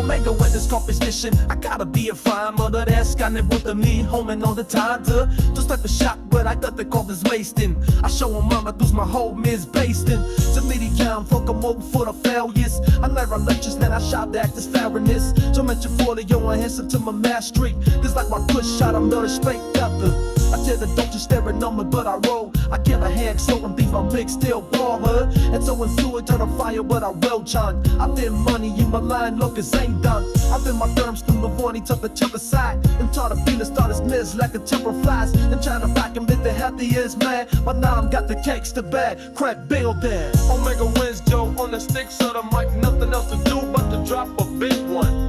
Omega with this competition, I gotta be a fine mother that's got it with the me homing all the time to just like the shot, but I thought they call this wasting. I show them mama does my whole miss basting. To me the count, fuck them over for the failures. I never lectures, then I shout back this fairness. So mention for the yo, I handsome to my mastery. This like my push shot, I'm not a straight gutter. I tell the don't you staring on me, but I roll. I give a head, so I'm deep, I'm big, still baller. And so in fluid, turn a fire, but I will chant. I've been money in my line, look, it's ain't done. I've been my terms through the morning, took the chip aside. And try to feel it, start his miss like a temper flies. And trying to back him with the happiest man. But now I'm got the cakes to bag, crack bill there. Omega wins, Joe, on the stick, so the mic, nothing else to do but to drop a big one.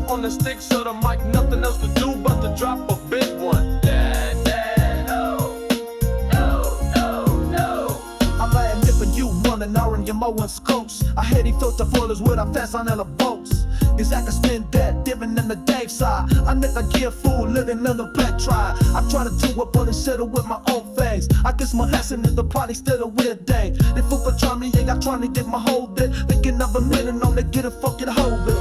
On the stick, so the mic, nothing else to do but to drop a big one. I'm lying dipping you, running out in your mowing scopes. I had he filter foilers with a fast on the boats. Cause I can spin that, dipping in the Dave side. I never get fool, living in the black try. I try to do it, but I settle with my own face. I guess my lesson is the party still a weird day. They fool for trying me, yeah, I trying to get my whole bit. Thinking of a minute on to get a fucking hold bit.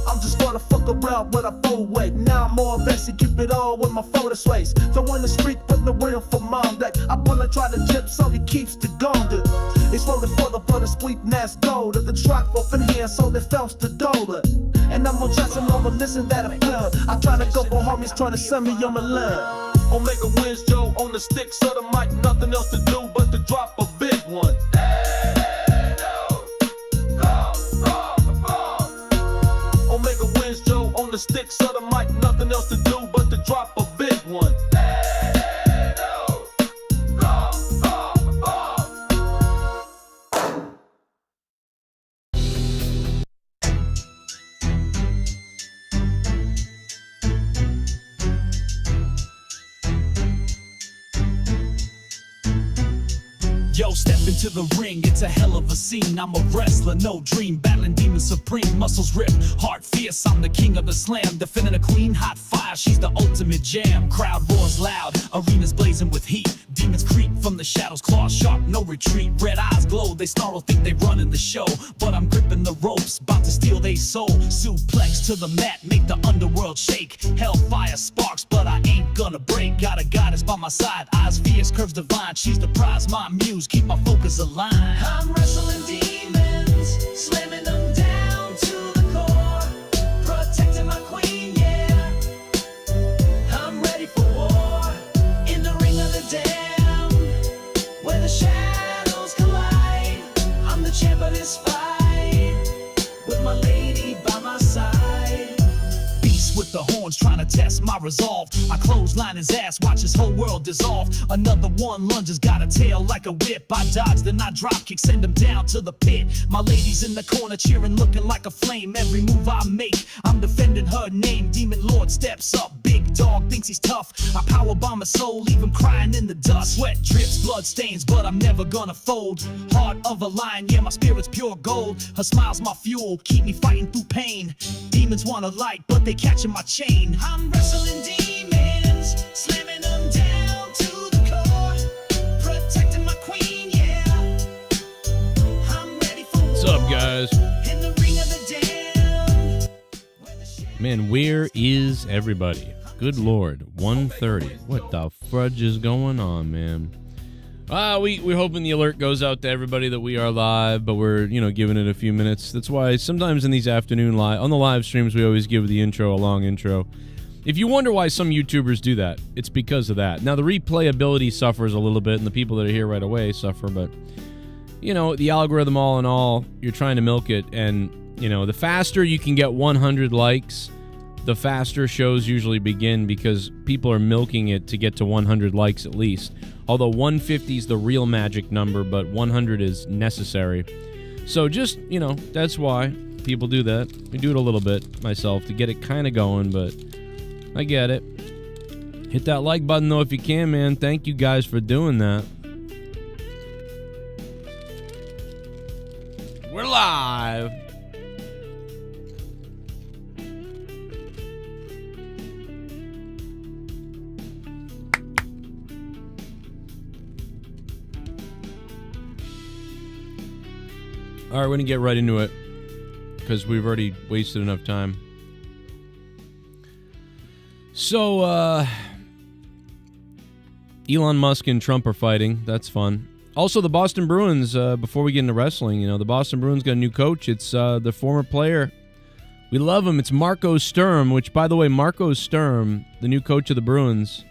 I'm just gonna fuck around with a full weight. Now I'm more invested, keep it all with my photo sways. So on the street, put the wheel for mom that I wanna try to jip so he keeps the golden. It's rolling for the butter sweet ass gold. Of the truck off in here, so they fell to dollar. And I'm gonna try some over, listen that I feel. I try to go for homies trying to send me on my love. Omega wins, Joe, on the stick, so the mic, nothing else to do but to drop a big one. Omega wins, Joe, on the stick, so the mic, nothing else to do but to drop a big one. Yo, step into the ring, it's a hell of a scene. I'm a wrestler, no dream, battling demons supreme. Muscles ripped, heart fierce, I'm the king of the slam. Defending a queen, hot fire, she's the ultimate jam. Crowd roars loud, arenas blazing with heat. Demons creep from the shadows, claws sharp, no retreat. Red eyes glow, they snarl, think they running the show. But I'm gripping the ropes, about to steal their soul. Suplex to the mat, make the underworld shake. Hellfire sparks, but I ain't gonna break. Got a goddess by my side, eyes fierce, curves divine. She's the prize, my muse, keep my focus aligned. I'm wrestling demons, slamming them down to the core, protecting my queen, yeah. I'm ready for war, in the ring of the damned, where the shadows collide. I'm the champ of this fight, with my lady by my side. With the horns trying to test my resolve. I clothesline his ass, watch his whole world dissolve. Another one lunges, got a tail like a whip. I dodge, then I drop kick, send him down to the pit. My lady's in the corner cheering, looking like a flame. Every move I make, I'm defending her name. Demon Lord steps up, big dog thinks he's tough. I powerbomb his soul, leave him crying in the dust. Sweat drips, blood stains, but I'm never gonna fold. Heart of a lion, yeah, my spirit's pure gold. Her smile's my fuel, keep me fighting through pain. Demons want a light, but they catching my chain. I'm wrestling demons, slamming them down to the core, protecting my queen, yeah. I'm ready for war. What's up, guys? In the ring of the damned. Man, where is everybody? Good Lord, 1:30. What the fudge is going on, man? We're hoping the alert goes out to everybody that we are live, but we're, giving it a few minutes. That's why sometimes in these afternoon on the live streams, we always give the intro a long intro. If you wonder why some YouTubers do that, it's because of that. Now, the replayability suffers a little bit, and the people that are here right away suffer, but, the algorithm all in all, you're trying to milk it, and, the faster you can get 100 likes, the faster shows usually begin because people are milking it to get to 100 likes at least. Although 150 is the real magic number, but 100 is necessary. So just, that's why people do that. I do it a little bit myself to get it kind of going, but I get it. Hit that like button, though, if you can, man. Thank you guys for doing that. We're live. All right, we're going to get right into it because we've already wasted enough time. So, Elon Musk and Trump are fighting. That's fun. Also, the Boston Bruins, before we get into wrestling, the Boston Bruins got a new coach. It's the former player. We love him. It's Marco Sturm, which, by the way, Marco Sturm, the new coach of the Bruins,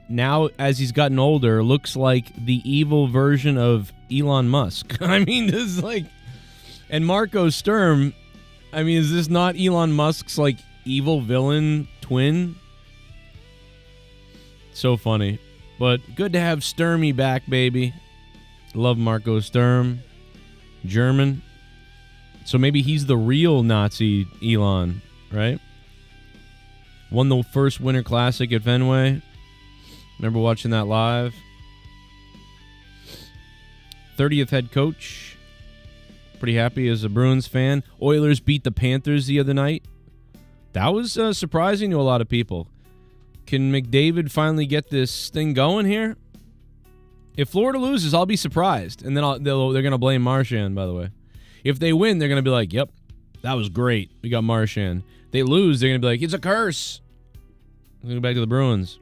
now, as he's gotten older, looks like the evil version of Elon Musk. I mean, this is like... And Marco Sturm, I mean, is this not Elon Musk's, like, evil villain twin? So funny. But good to have Sturmy back, baby. Love Marco Sturm. German. So maybe he's the real Nazi Elon, right? Won the first Winter Classic at Fenway. Remember watching that live? 30th head coach. Pretty happy as a Bruins fan. Oilers beat the Panthers the other night. That was surprising to a lot of people. Can McDavid finally get this thing going here? If Florida loses, I'll be surprised. And then they're going to blame Marchand, by the way. If they win, they're going to be like, yep, that was great. We got Marchand. They lose, they're going to be like, it's a curse. Let's go back to the Bruins.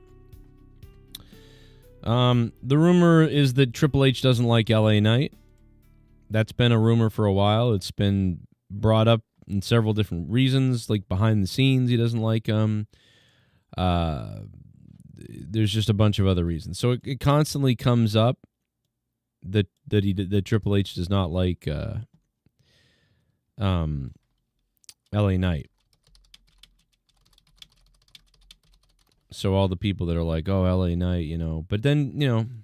The rumor is that Triple H doesn't like LA Knight. That's been a rumor for a while. It's been brought up in several different reasons, like behind the scenes he doesn't like him. There's just a bunch of other reasons. So it constantly comes up that Triple H does not like LA Knight. So all the people that are like, oh, LA Knight, but then,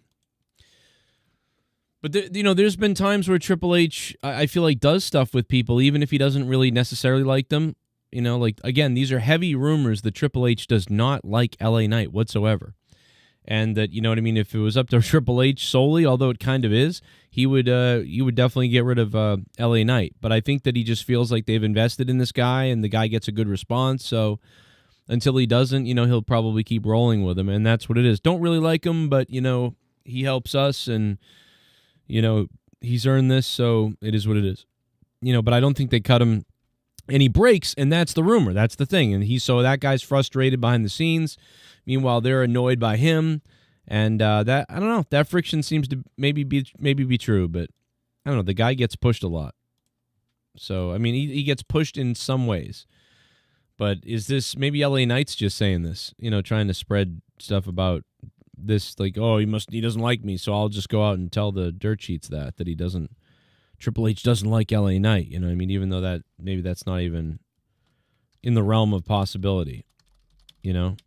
but there's been times where Triple H, I feel like, does stuff with people, even if he doesn't really necessarily like them. Like, again, these are heavy rumors that Triple H does not like LA Knight whatsoever. And that, you know what I mean, if it was up to Triple H solely, although it kind of is, he would definitely get rid of LA Knight. But I think that he just feels like they've invested in this guy and the guy gets a good response. So until he doesn't, he'll probably keep rolling with him. And that's what it is. Don't really like him, but, he helps us and, he's earned this. So it is what it is. But I don't think they cut him any breaks. And that's the rumor. That's the thing. And so that guy's frustrated behind the scenes. Meanwhile, they're annoyed by him. And that, I don't know, that friction seems to maybe be true. But I don't know. The guy gets pushed a lot. So, I mean, he gets pushed in some ways. But is this, maybe LA Knight's just saying this, trying to spread stuff about this, like, oh, he doesn't like me, so I'll just go out and tell the dirt sheets that he doesn't, Triple H doesn't like LA Knight, I mean, even though that, maybe that's not even in the realm of possibility, I don't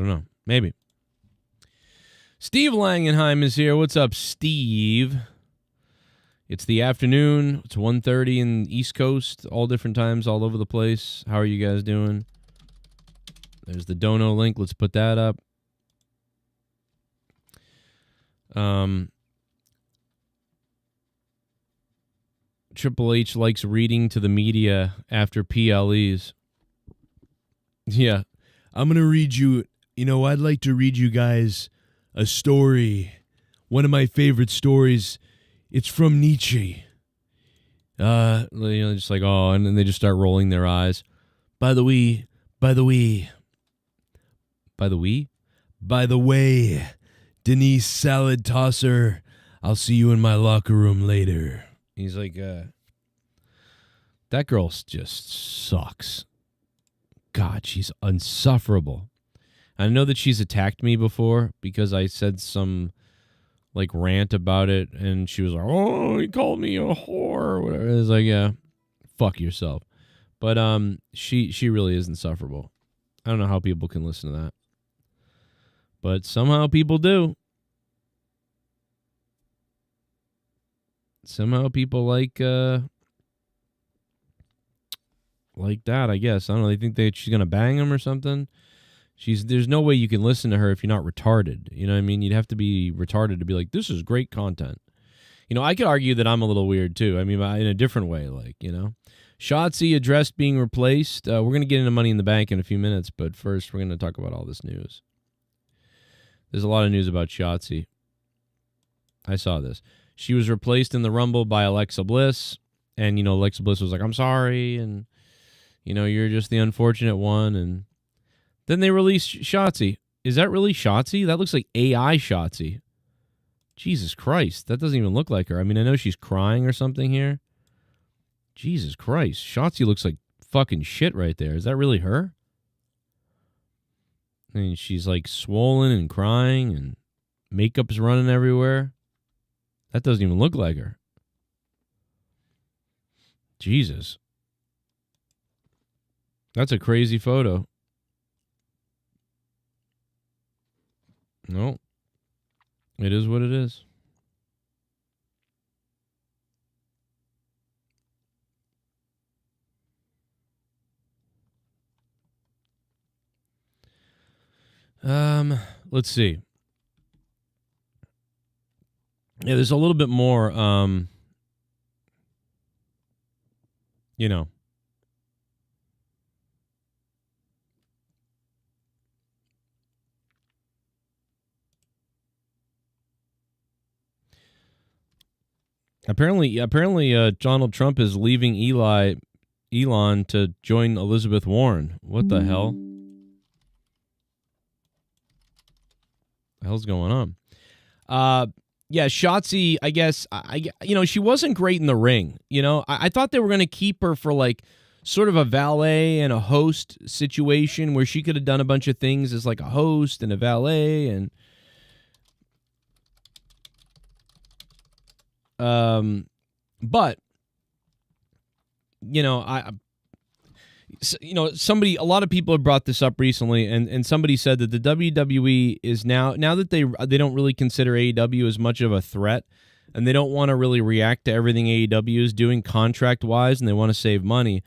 know, maybe. Steve Langenheim is here. What's up, Steve? It's the afternoon. It's 1:30 in the East Coast. All different times, all over the place. How are you guys doing? There's the dono link. Let's put that up. Triple H likes reading to the media after PLEs. Yeah. I'm going to read you, I'd like to read you guys a story, one of my favorite stories. It's from Nietzsche. Just like, oh, and then they just start rolling their eyes. By the way, Denise Salad Tosser, I'll see you in my locker room later. He's like, that girl just sucks. God, she's insufferable. I know that she's attacked me before because I said some like rant about it, and she was like, oh, he called me a whore or whatever. It's like, yeah, fuck yourself. But she really is insufferable. I don't know how people can listen to that. But somehow people do. Somehow people like that, I guess. I don't know, they think she's gonna bang him or something. There's no way you can listen to her if you're not retarded. You know what I mean? You'd have to be retarded to be like, this is great content. I could argue that I'm a little weird too. I mean, in a different way, like, Shotzi addressed being replaced. We're going to get into Money in the Bank in a few minutes, but first we're going to talk about all this news. There's a lot of news about Shotzi. I saw this. She was replaced in the Rumble by Alexa Bliss, and, Alexa Bliss was like, I'm sorry, and, you're just the unfortunate one, and then they released Shotzi. Is that really Shotzi? That looks like AI Shotzi. Jesus Christ, that doesn't even look like her. I mean, I know she's crying or something here. Jesus Christ, Shotzi looks like fucking shit right there. Is that really her? I mean, she's like swollen and crying and makeup's running everywhere. That doesn't even look like her. Jesus. That's a crazy photo. No. It is what it is. Let's see. Yeah, there's a little bit more, Apparently, Donald Trump is leaving Elon to join Elizabeth Warren. What the hell? The hell's going on? Yeah, Shotzi, I guess, she wasn't great in the ring. I thought they were going to keep her for like sort of a valet and a host situation where she could have done a bunch of things as like a host and a valet and but a lot of people have brought this up recently, and somebody said that the WWE is now that they don't really consider AEW as much of a threat, and they don't want to really react to everything AEW is doing contract-wise, and they want to save money.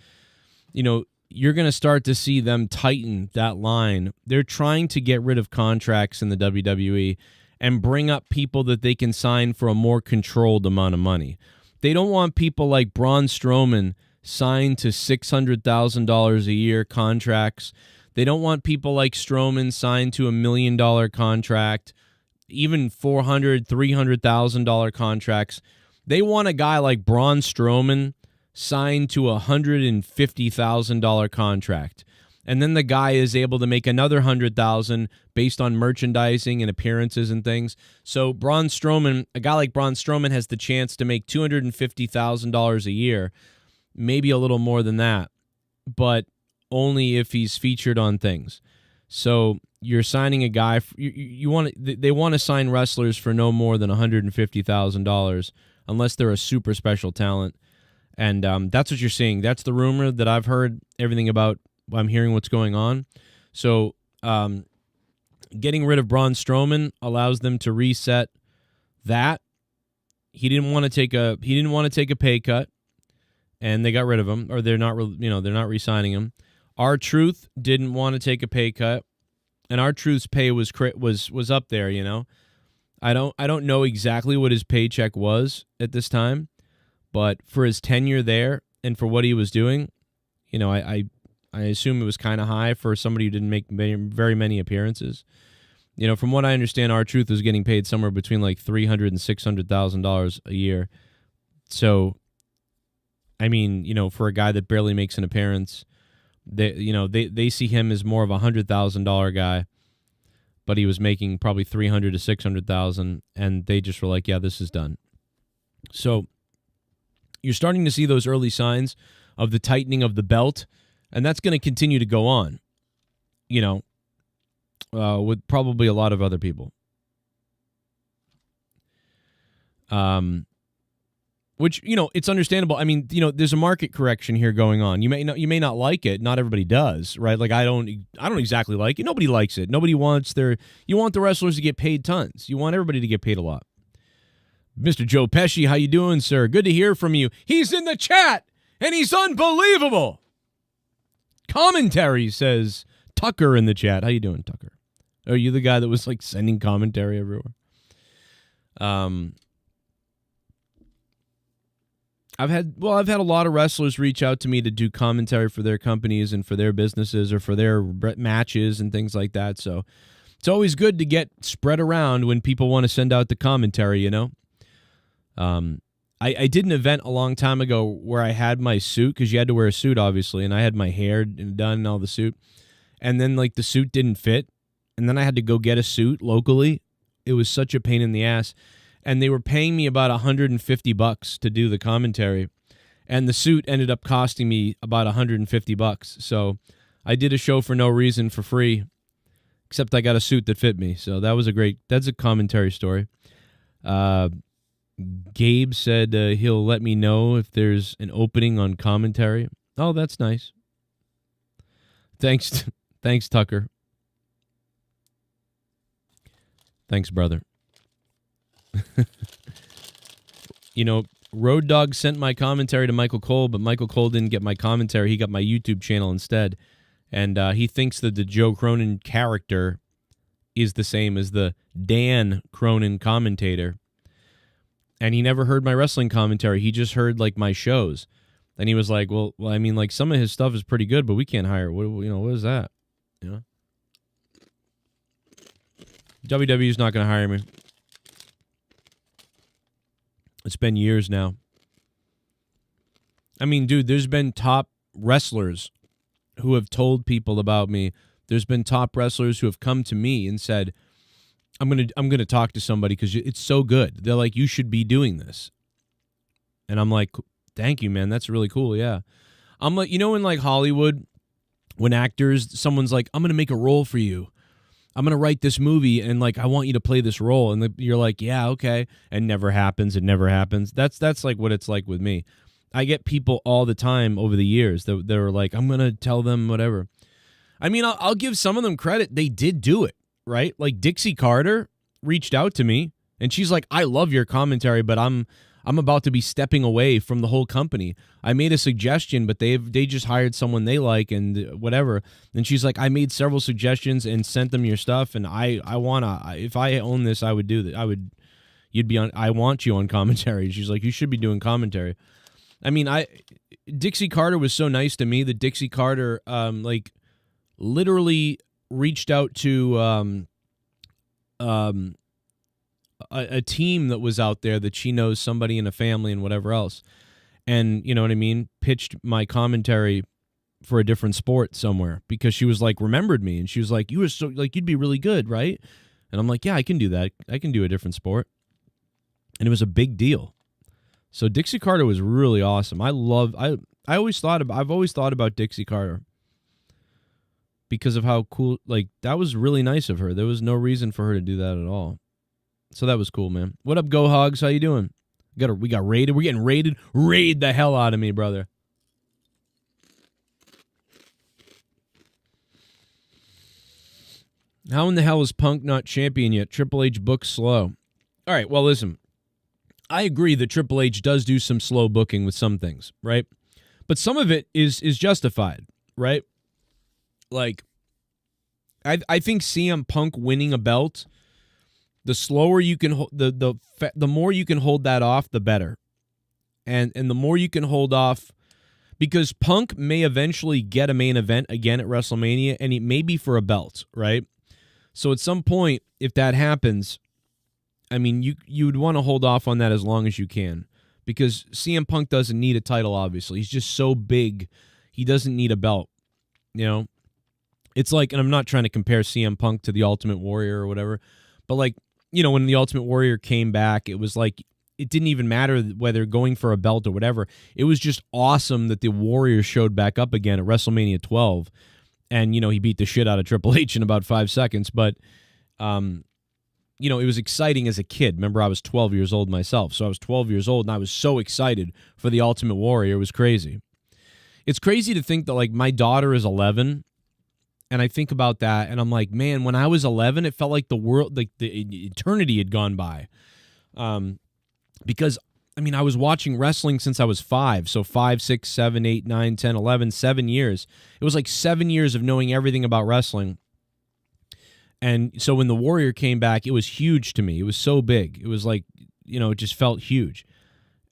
You're going to start to see them tighten that line. They're trying to get rid of contracts in the WWE and bring up people that they can sign for a more controlled amount of money. They don't want people like Braun Strowman signed to $600,000 a year contracts. They don't want people like Strowman signed to $1 million contract, even $400,000, $300,000 contracts. They want a guy like Braun Strowman signed to a $150,000 contract. And then the guy is able to make another $100,000 based on merchandising and appearances and things. So a guy like Braun Strowman has the chance to make $250,000 a year, maybe a little more than that, but only if he's featured on things. So you're signing a guy. They want to sign wrestlers for no more than $150,000 unless they're a super special talent, and that's what you're seeing. That's the rumor that I've heard everything about. I'm hearing what's going on. So getting rid of Braun Strowman allows them to reset that. He didn't want to take a pay cut, and they got rid of him, or they're not re-signing him. R-Truth didn't want to take a pay cut, and R-Truth's pay was up there. I don't know exactly what his paycheck was at this time, but for his tenure there and for what he was doing, I assume it was kind of high for somebody who didn't make very many appearances. From what I understand, R-Truth was getting paid somewhere between like $300,000 and $600,000 a year. So, I mean, for a guy that barely makes an appearance, they see him as more of a $100,000 guy, but he was making probably $300,000 to $600,000, and they just were like, yeah, this is done. So, you're starting to see those early signs of the tightening of the belt. And that's going to continue to go on, with probably a lot of other people. Which, it's understandable. I mean, there's a market correction here going on. You may not like it. Not everybody does, right? Like I don't exactly like it. Nobody likes it. Nobody wants you want the wrestlers to get paid tons. You want everybody to get paid a lot. Mr. Joe Pesci, how you doing, sir? Good to hear from you. He's in the chat and he's unbelievable. Commentary, says Tucker in the chat. How you doing, Tucker? Are you the guy that was like sending commentary everywhere? I've had a lot of wrestlers reach out to me to do commentary for their companies and for their businesses or for their matches and things like that. So it's always good to get spread around when people want to send out the commentary, you know. I did an event a long time ago where I had my suit, because you had to wear a suit, obviously, and I had my hair done and all the suit. And then, like, the suit didn't fit, and then I had to go get a suit locally. It was such a pain in the ass. And they were paying me about $150 to do the commentary, and the suit ended up costing me about $150. So I did a show for no reason for free, except I got a suit that fit me. So that's a commentary story. Gabe said he'll let me know if there's an opening on commentary. Oh, that's nice. Thanks, Tucker. Thanks, brother. You know, Road Dogg sent my commentary to Michael Cole, but Michael Cole didn't get my commentary. He got my YouTube channel instead. And he thinks that the Joe Cronin character is the same as the Dan Cronin commentator. And he never heard my wrestling commentary. He just heard, like, my shows. And he was like, well, I mean, like, some of his stuff is pretty good, but we can't hire. What is that? You know? WWE's not going to hire me. It's been years now. I mean, dude, there's been top wrestlers who have told people about me. There's been top wrestlers who have come to me and said, I'm gonna talk to somebody because it's so good. They're like, you should be doing this. And I'm like, thank you, man. That's really cool. Yeah. I'm like, you know, in like Hollywood, when actors, someone's like, I'm gonna make a role for you. I'm going to write this movie, and, like, I want you to play this role. And you're like, yeah, okay. And never happens. It never happens. That's like what it's like with me. I get people all the time over the years that they're like, I'm going to tell them whatever. I mean, I'll give some of them credit. They did do it, right? Like Dixie Carter reached out to me, and she's like, I love your commentary, but I'm about to be stepping away from the whole company. I made a suggestion, but they just hired someone they like and whatever. And she's like, I made several suggestions and sent them your stuff, and I if I own this, I would do that. I want you on commentary. She's like, you should be doing commentary. I mean, Dixie Carter was so nice to me that Dixie Carter like literally reached out to a team that was out there that she knows, somebody in a family and whatever else. And, you know what I mean, pitched my commentary for a different sport somewhere because she was like, remembered me. And she was like, you were so, like, you'd be really good, right? And I'm like, yeah, I can do that. I can do a different sport. And it was a big deal. So Dixie Carter was really awesome. I've always thought about Dixie Carter because of how cool, like, that was really nice of her. There was no reason for her to do that at all. So that was cool, man. What up, Go Hogs? How you doing? We got raided. We're getting raided. Raid the hell out of me, brother. How in the hell is Punk not champion yet? Triple H books slow. All right, well, listen. I agree that Triple H does do some slow booking with some things, right? But some of it is justified, right? Like, I think CM Punk winning a belt, the slower you can the more you can hold that off, the better. And the more you can hold off, because Punk may eventually get a main event again at WrestleMania, and it may be for a belt, right? So at some point, if that happens, I mean, you would want to hold off on that as long as you can, because CM Punk doesn't need a title, obviously. He's just so big, he doesn't need a belt, you know? It's like, and I'm not trying to compare CM Punk to the Ultimate Warrior or whatever, but like, you know, when the Ultimate Warrior came back, it was like, it didn't even matter whether going for a belt or whatever. It was just awesome that the Warrior showed back up again at WrestleMania 12. And, you know, he beat the shit out of Triple H in about 5 seconds. But, you know, it was exciting as a kid. Remember, I was 12 years old myself. So I was 12 years old, and I was so excited for the Ultimate Warrior. It was crazy. It's crazy to think that, like, my daughter is 11. And I think about that, and I'm like, man, when I was 11, it felt like the world, like the eternity had gone by. Because, I mean, I was watching wrestling since I was 5. So 5, 6, 7, 8, 9, 10, 11, 7 years. It was like 7 years of knowing everything about wrestling. And so when the Warrior came back, it was huge to me. It was so big. It was like, you know, it just felt huge.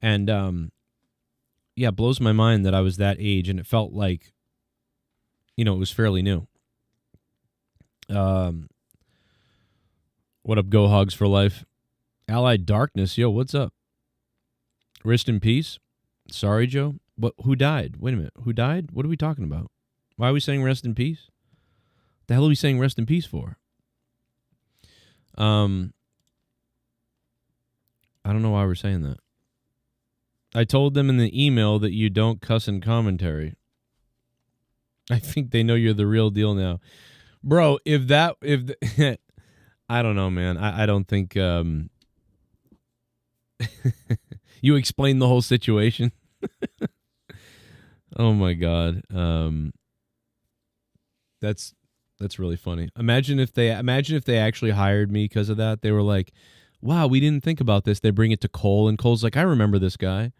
And yeah, it blows my mind that I was that age and it felt like, it was fairly new. What up, Go Hogs for Life? Allied Darkness, yo, what's up? Rest in peace. Sorry, Joe. Who died? Wait a minute. Who died? What are we talking about? Why are we saying rest in peace? The hell are we saying rest in peace for? I don't know why we're saying that. I told them in the email that you don't cuss in commentary. I think they know you're the real deal now. Bro, I don't know, man. I don't think you explained the whole situation. Oh my God. That's really funny. Imagine if they actually hired me because of that. They were like, wow, we didn't think about this. They bring it to Cole, and Cole's like, I remember this guy.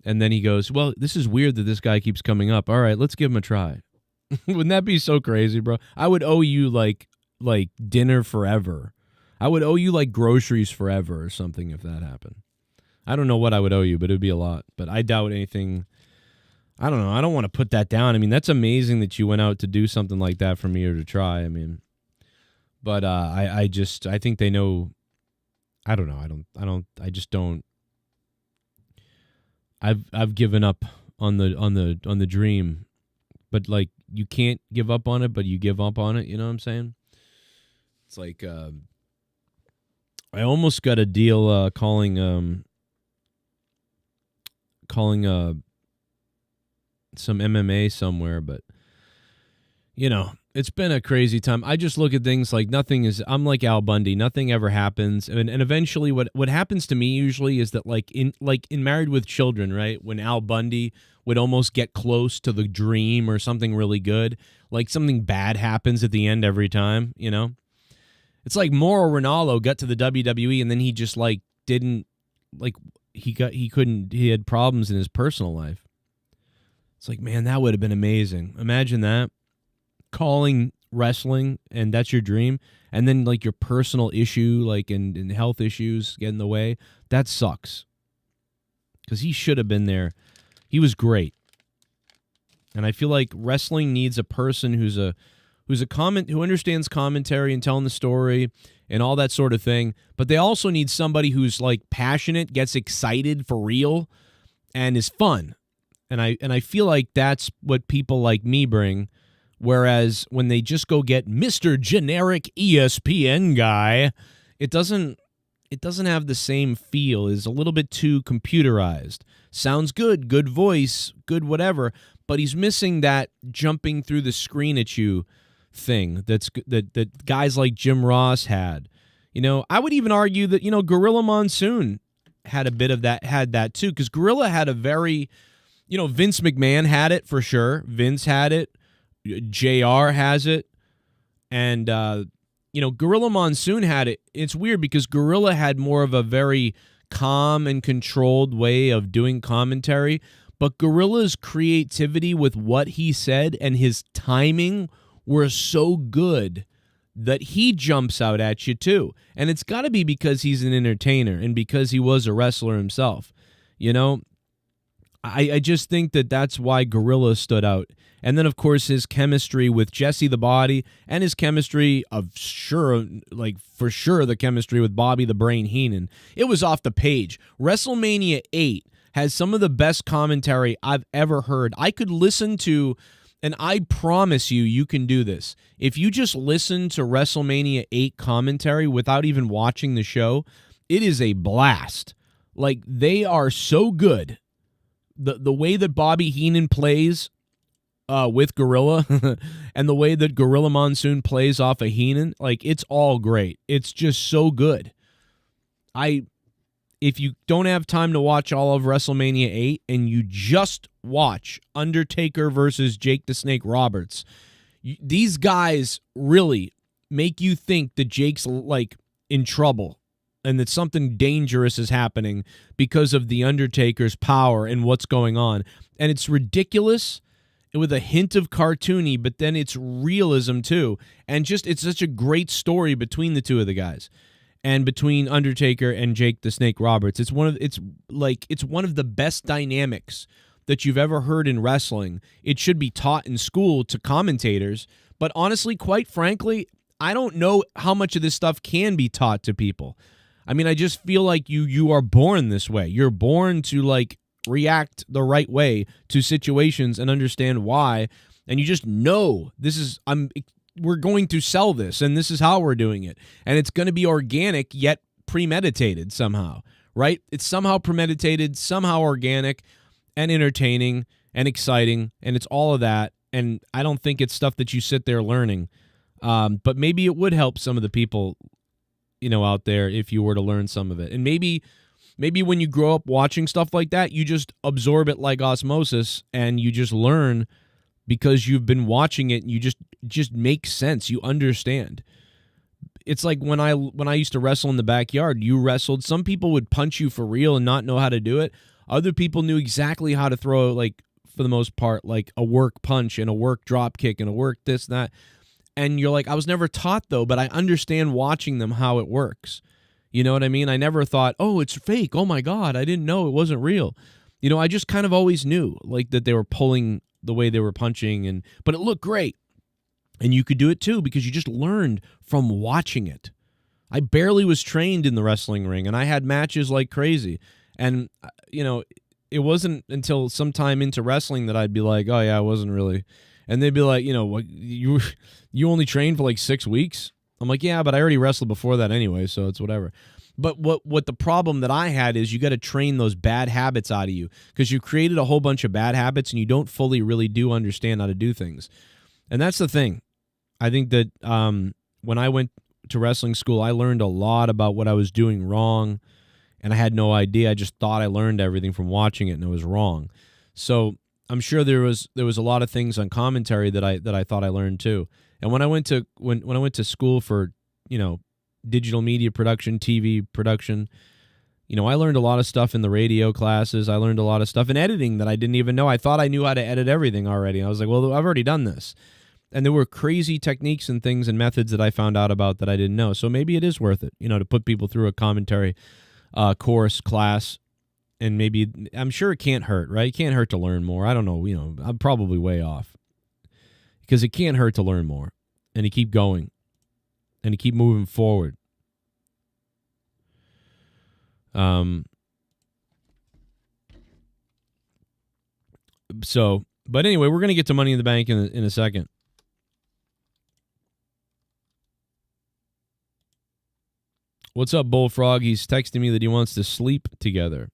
And then he goes, well, this is weird that this guy keeps coming up. All right, let's give him a try. Wouldn't that be so crazy, bro? I would owe you like dinner forever. I would owe you like groceries forever or something if that happened. I don't know what I would owe you, but it would be a lot. But I doubt anything. I don't know. I don't want to put that down. I mean, that's amazing that you went out to do something like that for me or to try. I mean, but I think they know. I don't know. I just don't. I've given up on the dream, but like you can't give up on it, but you give up on it. You know what I'm saying? It's like I almost got a deal calling some MMA somewhere, but it's been a crazy time. I just look at things like I'm like Al Bundy. Nothing ever happens. And eventually what happens to me usually is that like in Married with Children, right? When Al Bundy would almost get close to the dream or something really good, like something bad happens at the end every time, It's like Mauro Ranallo got to the WWE and then he just like didn't like he had problems in his personal life. It's like, man, that would have been amazing. Imagine that. Calling wrestling and that's your dream, and then like your personal issue like and health issues get in the way. That sucks, because he should have been there. He was great, and I feel like wrestling needs a person who understands commentary and telling the story and all that sort of thing, but they also need somebody who's like passionate, gets excited for real, and is fun. And I feel like that's what people like me bring. Whereas when they just go get Mr. Generic ESPN guy, it doesn't have the same feel. It's a little bit too computerized. Sounds good, good voice, good whatever, but he's missing that jumping through the screen at you thing that guys like Jim Ross had. I would even argue that, Gorilla Monsoon had a bit of that, had that too, because Gorilla had a very, Vince McMahon had it for sure. Vince had it. JR has it, and Gorilla Monsoon had it. It's weird because Gorilla had more of a very calm and controlled way of doing commentary, but Gorilla's creativity with what he said and his timing were so good that he jumps out at you too. And it's got to be because he's an entertainer and because he was a wrestler himself. I just think that's why Gorilla stood out. And then, of course, his chemistry with Jesse the Body and his chemistry for sure, the chemistry with Bobby the Brain Heenan. It was off the page. WrestleMania 8 has some of the best commentary I've ever heard. I could listen to, and I promise you can do this. If you just listen to WrestleMania 8 commentary without even watching the show, it is a blast. Like, they are so good. The way that Bobby Heenan plays with Gorilla and the way that Gorilla Monsoon plays off of Heenan, like, it's all great. It's just so good. If you don't have time to watch all of WrestleMania 8 and you just watch Undertaker versus Jake the Snake Roberts, these guys really make you think that Jake's like in trouble and that something dangerous is happening because of the Undertaker's power and what's going on. And it's ridiculous with a hint of cartoony, but then it's realism too. And just, it's such a great story between the two of the guys and between Undertaker and Jake the Snake Roberts. It's one of the best dynamics that you've ever heard in wrestling. It should be taught in school to commentators. But honestly, quite frankly, I don't know how much of this stuff can be taught to people. I mean, I just feel like you are born this way. You're born to like react the right way to situations and understand why. And you just know we're going to sell this and this is how we're doing it. And it's going to be organic yet premeditated somehow, right? It's somehow premeditated, somehow organic and entertaining and exciting. And it's all of that. And I don't think it's stuff that you sit there learning. But maybe it would help some of the people, out there if you were to learn some of it. And maybe when you grow up watching stuff like that, you just absorb it like osmosis and you just learn because you've been watching it and you just makes sense. You understand. It's like when I used to wrestle in the backyard, you wrestled. Some people would punch you for real and not know how to do it. Other people knew exactly how to throw, like, for the most part, like a work punch and a work drop kick and a work this and that. And you're like, I was never taught, though, but I understand watching them how it works. You know what I mean? I never thought, oh, it's fake. Oh, my God, I didn't know it wasn't real. I just kind of always knew, like, that they were pulling the way they were punching, but it looked great. And you could do it, too, because you just learned from watching it. I barely was trained in the wrestling ring, and I had matches like crazy. And, it wasn't until sometime into wrestling that I'd be like, oh, yeah, I wasn't really. And they'd be like, what, you only trained for like 6 weeks? I'm like, yeah, but I already wrestled before that anyway, so it's whatever. But what the problem that I had is you got to train those bad habits out of you because you created a whole bunch of bad habits and you don't fully really do understand how to do things. And that's the thing. I think that when I went to wrestling school, I learned a lot about what I was doing wrong, and I had no idea. I just thought I learned everything from watching it, and it was wrong. So I'm sure there was a lot of things on commentary that I thought I learned too. And when I went to school for digital media production, TV production, I learned a lot of stuff in the radio classes. I learned a lot of stuff in editing that I didn't even know. I thought I knew how to edit everything already. I was like, well, I've already done this. And there were crazy techniques and things and methods that I found out about that I didn't know. So maybe it is worth it, to put people through a commentary course, class. And maybe, I'm sure it can't hurt, right? It can't hurt to learn more. I don't know, I'm probably way off. Because it can't hurt to learn more. And to keep going. And to keep moving forward. But anyway, we're going to get to Money in the Bank in a second. What's up, Bullfrog? He's texting me that he wants to sleep together.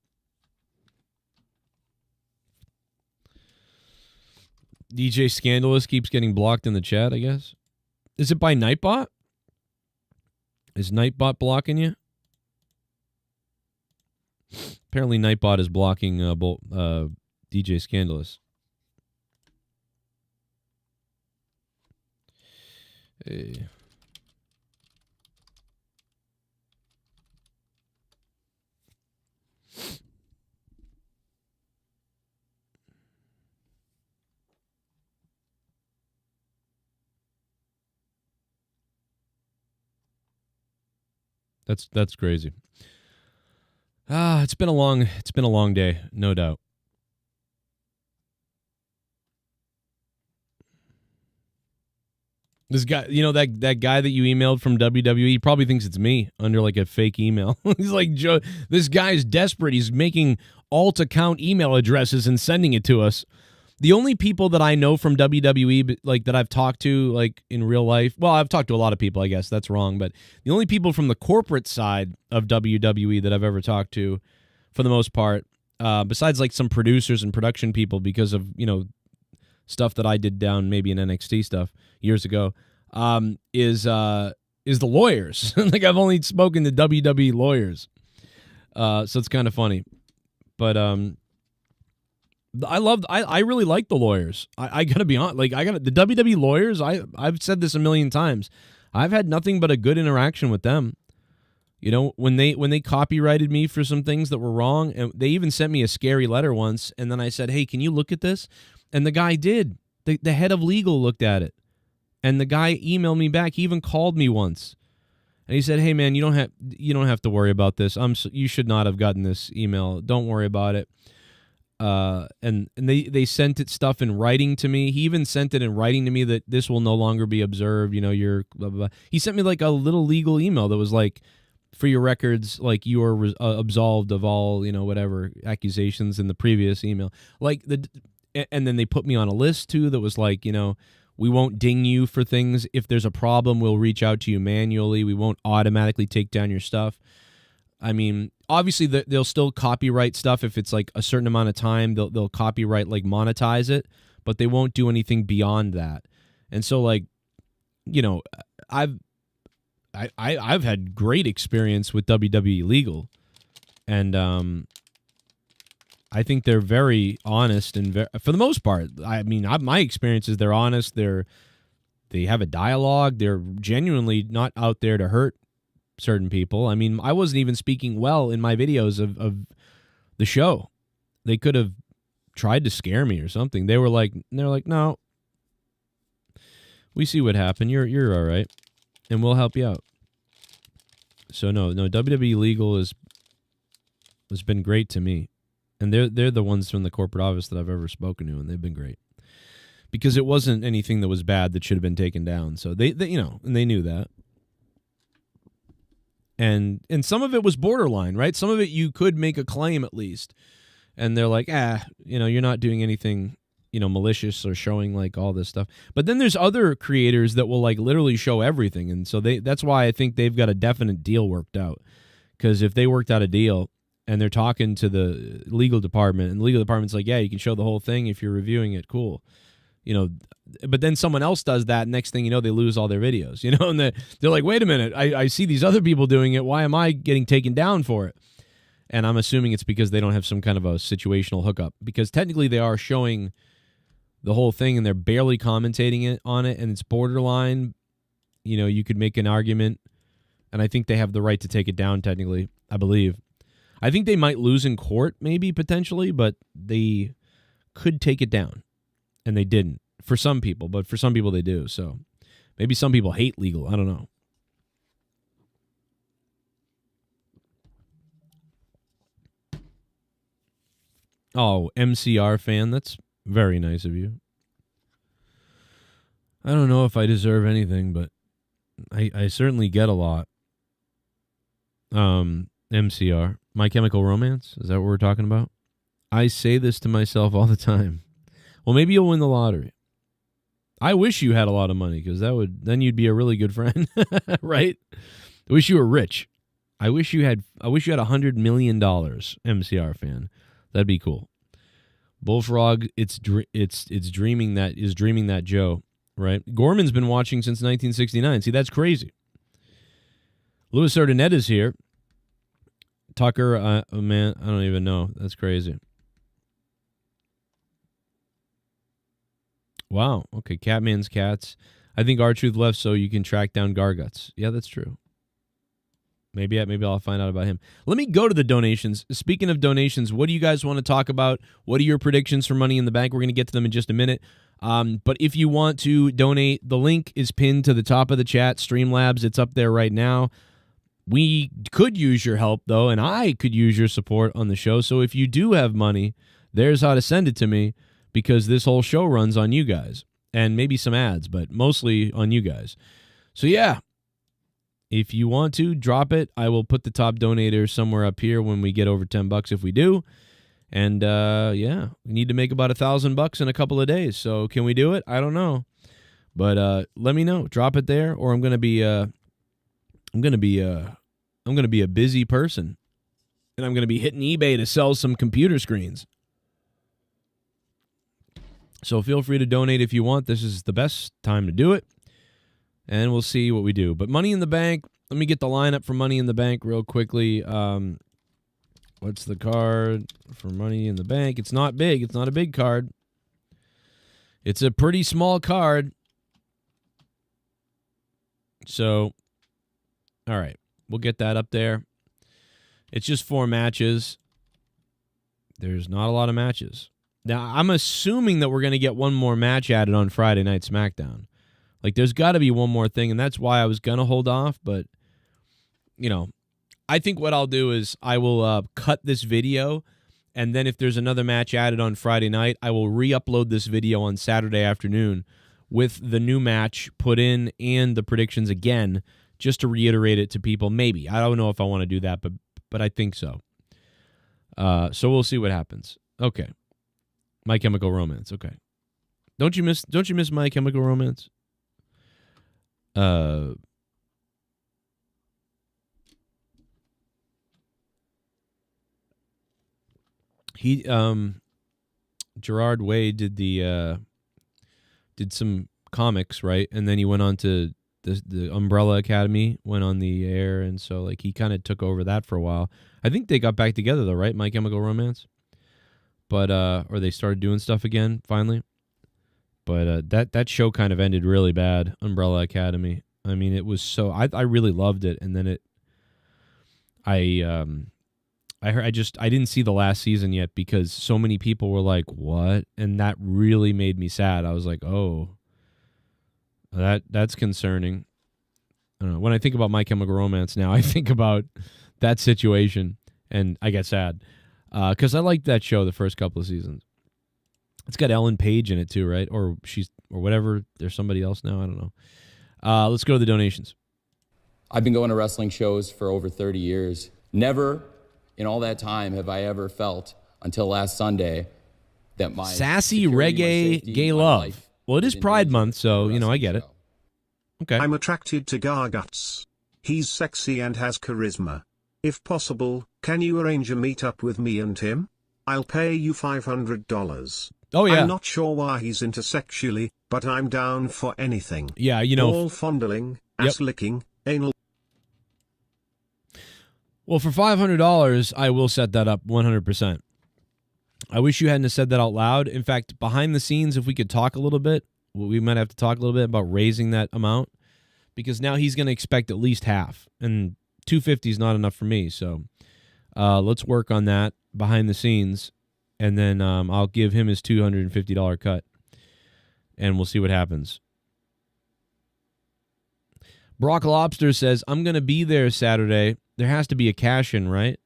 DJ Scandalous keeps getting blocked in the chat, I guess. Is it by Nightbot? Is Nightbot blocking you? Apparently Nightbot is blocking DJ Scandalous. Hey. That's crazy. It's been a long day, no doubt. This guy, that guy that you emailed from WWE, he probably thinks it's me under like a fake email. He's like, Joe, this guy's desperate. He's making alt account email addresses and sending it to us. The only people that I know from WWE, like that I've talked to, like in real life, well, I've talked to a lot of people, I guess that's wrong, but the only people from the corporate side of WWE that I've ever talked to, for the most part, besides like some producers and production people because of, stuff that I did down maybe in NXT stuff years ago, is the lawyers. Like I've only spoken to WWE lawyers. So it's kind of funny. But I really like the lawyers. I gotta be honest. Like the WWE lawyers. I've said this a million times. I've had nothing but a good interaction with them. When they copyrighted me for some things that were wrong, and they even sent me a scary letter once. And then I said, "Hey, can you look at this?" And the guy did. The head of legal looked at it, and the guy emailed me back. He even called me once, and he said, "Hey, man, you don't have to worry about this. You should not have gotten this email. Don't worry about it." and they sent it stuff in writing to me. He even sent it in writing to me that this will no longer be observed. You know, you're blah, blah, blah. He sent me like a little legal email that was like, for your records, like you are absolved of all, you know, whatever accusations in the previous email. Like and then they put me on a list too that was like, you know, we won't ding you for things. If there's a problem, we'll reach out to you manually. We won't automatically take down your stuff. I mean, obviously they'll still copyright stuff if it's like a certain amount of time. They'll copyright, like monetize it, but they won't do anything beyond that. And so, like, you know, I've had great experience with WWE Legal, and I think they're very honest and for the most part. I mean, my experience is they're honest. They have a dialogue. They're genuinely not out there to hurt certain people. I mean, I wasn't even speaking well in my videos of the show. They could have tried to scare me or something. They're like, no, we see what happened. You're all right, and we'll help you out. So no, WWE Legal has been great to me, and they're the ones from the corporate office that I've ever spoken to, and they've been great because it wasn't anything that was bad that should have been taken down. So they you know, and they knew that. And some of it was borderline, right? Some of it you could make a claim at least. And they're like, you know, you're not doing anything, you know, malicious or showing like all this stuff. But then there's other creators that will like literally show everything. And so that's why I think they've got a definite deal worked out. Because if they worked out a deal and they're talking to the legal department and the legal department's like, yeah, you can show the whole thing if you're reviewing it, cool. You know, but then someone else does that. Next thing you know, they lose all their videos, you know, and they're like, wait a minute, I see these other people doing it. Why am I getting taken down for it? And I'm assuming it's because they don't have some kind of a situational hookup, because technically they are showing the whole thing and they're barely commentating it on it. And it's borderline, you know, you could make an argument, and I think they have the right to take it down. Technically, I believe. I think they might lose in court, maybe potentially, but they could take it down. And they didn't for some people, but for some people they do. So maybe some people hate legal. I don't know. Oh, MCR fan. That's very nice of you. I don't know if I deserve anything, but I certainly get a lot. MCR. My Chemical Romance. Is that what we're talking about? I say this to myself all the time. Well, maybe you'll win the lottery. I wish you had a lot of money, because then you'd be a really good friend, right? I wish you were rich. I wish you had $100 million, MCR fan. That'd be cool. Bullfrog, it's dreaming that Joe, right? Gorman's been watching since 1969. See, that's crazy. Louis Ardenette is here. Tucker, man, I don't even know. That's crazy. Wow. Okay. Catman's Cats. I think R-Truth left so you can track down Garguts. Yeah, that's true. Maybe I'll find out about him. Let me go to the donations. Speaking of donations, what do you guys want to talk about? What are your predictions for Money in the Bank? We're going to get to them in just a minute. But if you want to donate, the link is pinned to the top of the chat. Streamlabs, it's up there right now. We could use your help, though, and I could use your support on the show. So if you do have money, there's how to send it to me, because this whole show runs on you guys, and maybe some ads, but mostly on you guys. So yeah, if you want to drop it, I will put the top donator somewhere up here when we get over $10 if we do. And yeah, we need to make about $1,000 in a couple of days. So can we do it? I don't know, but let me know. Drop it there, or I'm gonna be a busy person, and I'm gonna be hitting eBay to sell some computer screens. So feel free to donate if you want. This is the best time to do it, and we'll see what we do. But Money in the Bank, let me get the lineup for Money in the Bank real quickly. What's the card for Money in the Bank? It's not big. It's not a big card. It's a pretty small card. So, all right, we'll get that up there. It's just 4 matches. There's not a lot of matches. Now, I'm assuming that we're going to get one more match added on Friday Night SmackDown. Like, there's got to be one more thing, and that's why I was going to hold off. But, you know, I think what I'll do is I will cut this video And then if there's another match added on Friday night, I will re-upload this video on Saturday afternoon with the new match put in and the predictions again, just to reiterate it to people. Maybe. I don't know if I want to do that, but I think so. So we'll see what happens. Okay. My Chemical Romance. Okay. Don't you miss My Chemical Romance? Gerard Way did some comics, right? And then he went on to the Umbrella Academy, went on the air, and so like he kind of took over that for a while. I think they got back together though, right? My Chemical Romance. But or they started doing stuff again finally. But that show kind of ended really bad, Umbrella Academy. I mean, it was so I really loved it, and then I didn't see the last season yet because so many people were like, "What?" And that really made me sad. I was like, "Oh, that's concerning." I don't know. When I think about My Chemical Romance now, I think about that situation, and I get sad because I liked that show the first couple of seasons. It's got Ellen Page in it too, right? Or whatever. There's somebody else now. I don't know. Let's go to the donations. I've been going to wrestling shows for over 30 years. Never in all that time have I ever felt until last Sunday that my sassy security, my reggae safety, gay my love. life Well, it is in Pride danger Month, so for a you know I wrestling get it. show. Okay. I'm attracted to Garguts. He's sexy and has charisma. If possible, can you arrange a meetup with me and him? I'll pay you $500. Oh yeah. I'm not sure why he's into sexually, but I'm down for anything. Yeah, you know. Ball fondling, ass licking, anal. Well, for $500, I will set that up 100%. I wish you hadn't have said that out loud. In fact, behind the scenes, if we could talk a little bit, we might have to talk a little bit about raising that amount, because now he's going to expect at least half, and $250 is not enough for me. So let's work on that behind the scenes, and then I'll give him his $250 cut, and we'll see what happens. Brock Lobster says, I'm going to be there Saturday. There has to be a cash-in, right?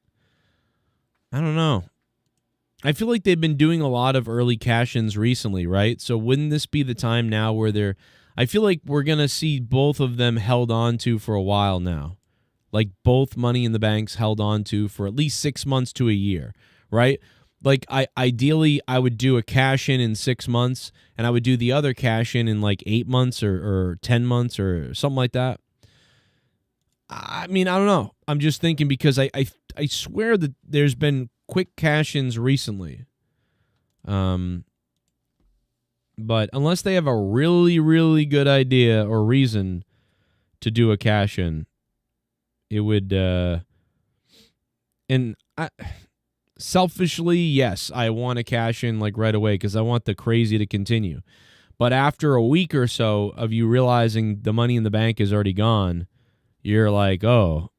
I don't know. I feel like they've been doing a lot of early cash-ins recently, right? So wouldn't this be the time now where they're... I feel like we're going to see both of them held on to for a while now. Like both Money in the Banks held on to for at least 6 months to a year, right? Like ideally, I would do a cash-in in 6 months, and I would do the other cash-in in like 8 months or 10 months or something like that. I mean, I don't know. I'm just thinking because I swear that there's been quick cash-ins recently. But unless they have a really, really good idea or reason to do a cash-in, it would... selfishly, yes, I want to cash in like right away because I want the crazy to continue. But after a week or so of you realizing the Money in the Bank is already gone, you're like, oh,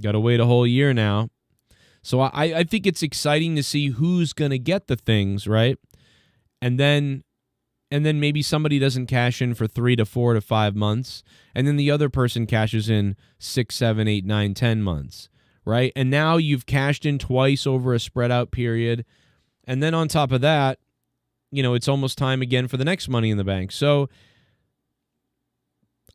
got to wait a whole year now. So I think it's exciting to see who's going to get the things, right? And then maybe somebody doesn't cash in for 3 to 4 to 5 months, and then the other person cashes in 6, 7, 8, 9, 10 months, right? And now you've cashed in twice over a spread out period. And then on top of that, you know, it's almost time again for the next Money in the Bank. So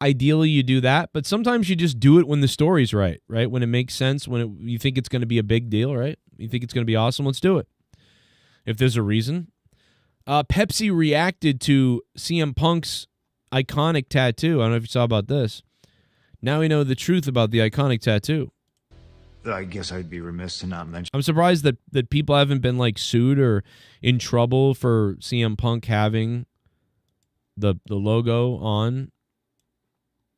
ideally you do that, but sometimes you just do it when the story's right? When it makes sense, when you think it's going to be a big deal, right? You think it's going to be awesome, let's do it. If there's a reason. Pepsi reacted to CM Punk's iconic tattoo. I don't know if you saw about this. Now we know the truth about the iconic tattoo. I guess I'd be remiss to not mention. I'm surprised that people haven't been like sued or in trouble for CM Punk having the logo on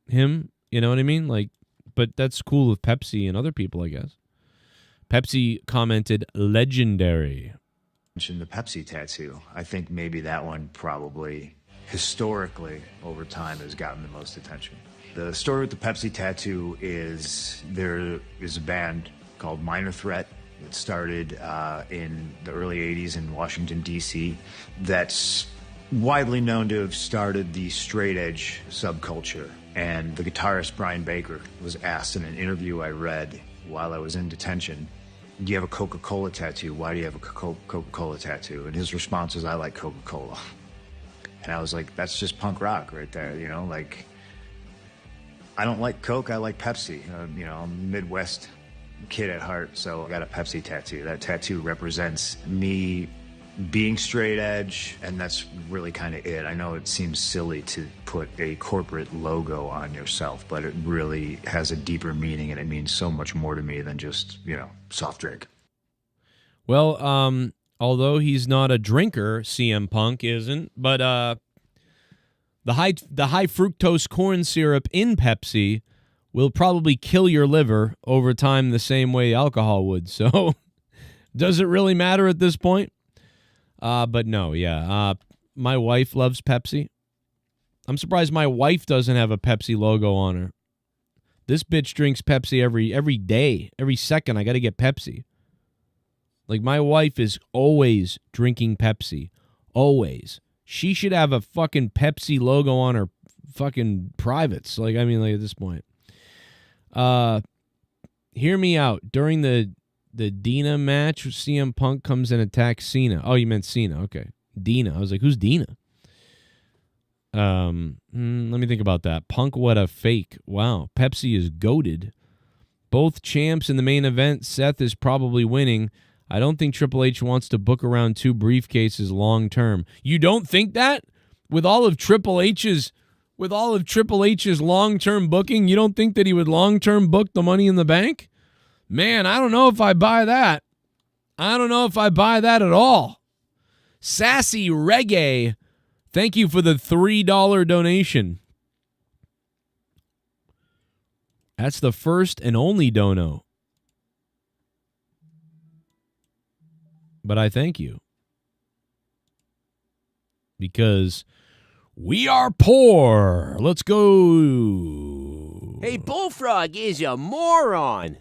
him. You know what I mean? Like, but that's cool with Pepsi and other people, I guess. Pepsi commented, legendary. Mention the Pepsi tattoo. I think maybe that one probably historically over time has gotten the most attention. The story with the Pepsi tattoo is there is a band called Minor Threat that started in the early 80s in Washington, D.C. that's widely known to have started the straight edge subculture. And the guitarist Brian Baker was asked in an interview I read while I was in detention do you have a Coca-Cola tattoo? Why do you have a Coca-Cola tattoo? And his response was, I like Coca-Cola. And I was like, that's just punk rock right there, you know? Like, I don't like Coke, I like Pepsi. You know, I'm a Midwest kid at heart, so I got a Pepsi tattoo. That tattoo represents me being straight edge, and that's really kind of it. I know it seems silly to put a corporate logo on yourself, but it really has a deeper meaning, and it means so much more to me than just, you know, soft drink. Well, although he's not a drinker, CM Punk isn't, but the high fructose corn syrup in Pepsi will probably kill your liver over time the same way alcohol would. So does it really matter at this point? But no, yeah. My wife loves Pepsi. I'm surprised my wife doesn't have a Pepsi logo on her. This bitch drinks Pepsi every day. Every second, I got to get Pepsi. Like, my wife is always drinking Pepsi. Always. She should have a fucking Pepsi logo on her fucking privates. Like, I mean, like, at this point. Hear me out. During the Dina match, CM Punk comes and attacks Cena. Oh, you meant Cena. Okay. Dina. I was like, who's Dina? Let me think about that. Punk, what a fake. Wow. Pepsi is goated. Both champs in the main event. Seth is probably winning. I don't think Triple H wants to book around 2 briefcases long term. You don't think that? With all of Triple H's long-term booking, you don't think that he would long-term book the Money in the Bank? Man, I don't know if I buy that. I don't know if I buy that at all. Sassy Reggae, thank you for the $3 donation. That's the first and only dono. But I thank you. Because we are poor. Let's go. Hey, Bullfrog is a moron.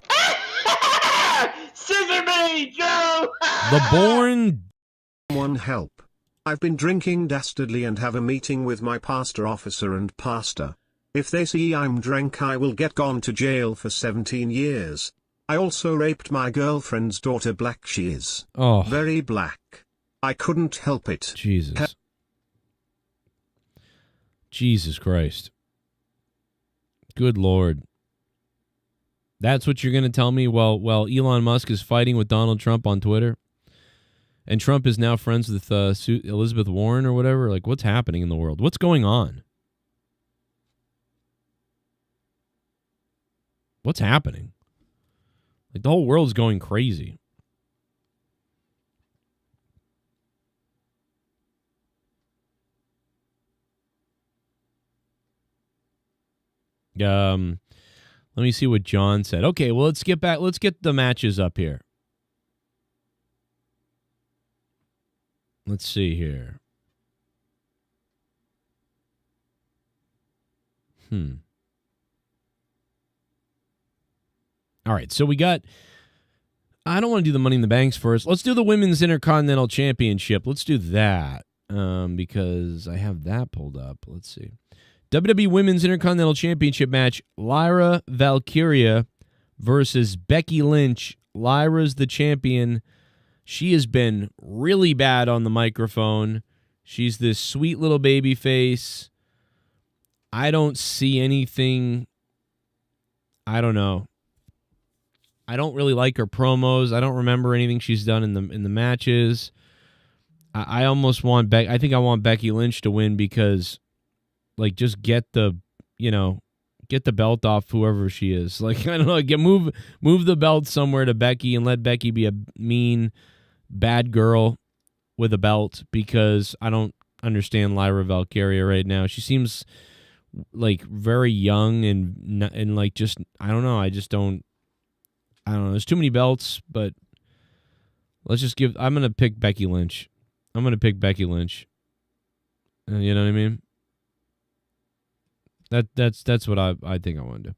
Scissor me, Joe! The born. One help. I've been drinking dastardly and have a meeting with my pastor officer and pastor. If they see I'm drunk, I will get gone to jail for 17 years. I also raped my girlfriend's daughter. Black she is. Oh. Very black. I couldn't help it. Jesus. Jesus Christ. Good Lord. That's what you're going to tell me while Elon Musk is fighting with Donald Trump on Twitter? And Trump is now friends with Elizabeth Warren or whatever? Like, what's happening in the world? What's going on? What's happening? Like, the whole world's going crazy. Let me see what John said. Okay, well, let's get back. Let's get the matches up here. Let's see here. All right, so we got... I don't want to do the Money in the Banks first. Let's do the Women's Intercontinental Championship. Let's do that because I have that pulled up. Let's see. WWE Women's Intercontinental Championship match, Lyra Valkyria versus Becky Lynch. Lyra's the champion. She has been really bad on the microphone. She's this sweet little baby face. I don't see anything. I don't know. I don't really like her promos. I don't remember anything she's done in the matches. I almost want I think I want Becky Lynch to win because, like, just get the belt off whoever she is. Like, I don't know, move the belt somewhere to Becky and let Becky be a mean, bad girl with a belt because I don't understand Lyra Valkyria right now. She seems like very young and like just I don't know. I don't know. There's too many belts, but let's just I'm going to pick Becky Lynch. I'm going to pick Becky Lynch. You know what I mean? That's what I think I want to do.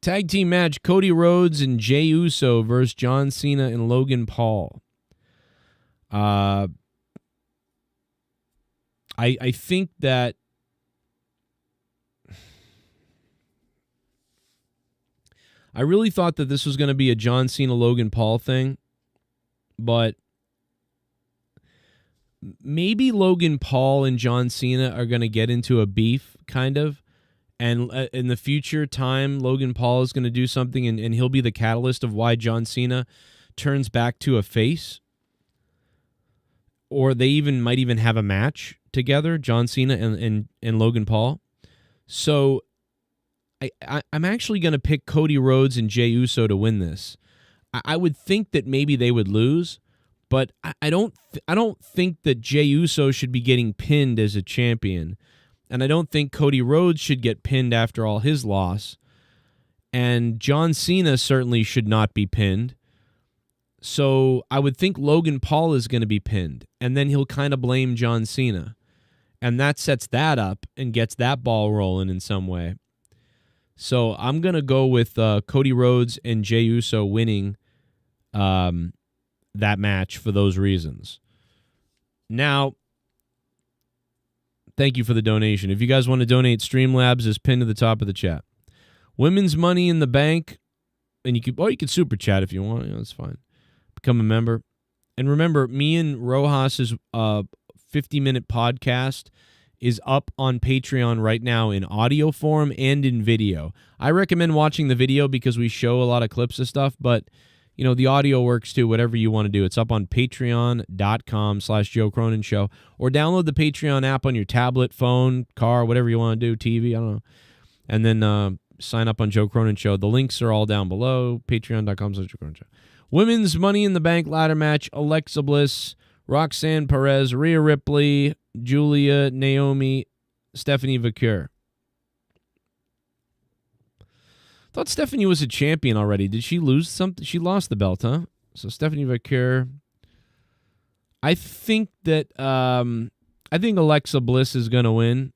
Tag team match, Cody Rhodes and Jey Uso versus John Cena and Logan Paul. I think that I really thought that this was going to be a John Cena Logan Paul thing, but maybe Logan Paul and John Cena are going to get into a beef, kind of. And in the future time, Logan Paul is going to do something, and he'll be the catalyst of why John Cena turns back to a face. Or they might even have a match together, John Cena and Logan Paul. So I'm actually going to pick Cody Rhodes and Jey Uso to win this. I would think that maybe they would lose, but I don't think that Jey Uso should be getting pinned as a champion. And I don't think Cody Rhodes should get pinned after all his loss. And John Cena certainly should not be pinned. So I would think Logan Paul is going to be pinned. And then he'll kind of blame John Cena. And that sets that up and gets that ball rolling in some way. So I'm going to go with Cody Rhodes and Jey Uso winning that match for those reasons. Now, thank you for the donation. If you guys want to donate, Streamlabs is pinned to the top of the chat. Women's Money in the Bank, and you can super chat if you want. That's fine. Become a member. And remember, me and Rojas's 50-minute podcast is up on Patreon right now in audio form and in video. I recommend watching the video because we show a lot of clips of stuff, but the audio works too, whatever you want to do. It's up on patreon.com/Joe Cronin Show, or download the Patreon app on your tablet, phone, car, whatever you want to do, TV, I don't know. And then sign up on Joe Cronin Show. The links are all down below, patreon.com/Joe Cronin Show. Women's Money in the Bank ladder match, Alexa Bliss, Roxanne Perez, Rhea Ripley, Julia, Naomi, Stephanie Vaquer. Thought Stephanie was a champion already. Did she lose something? She lost the belt, huh? So Stephanie Vaquer. I think Alexa Bliss is going to win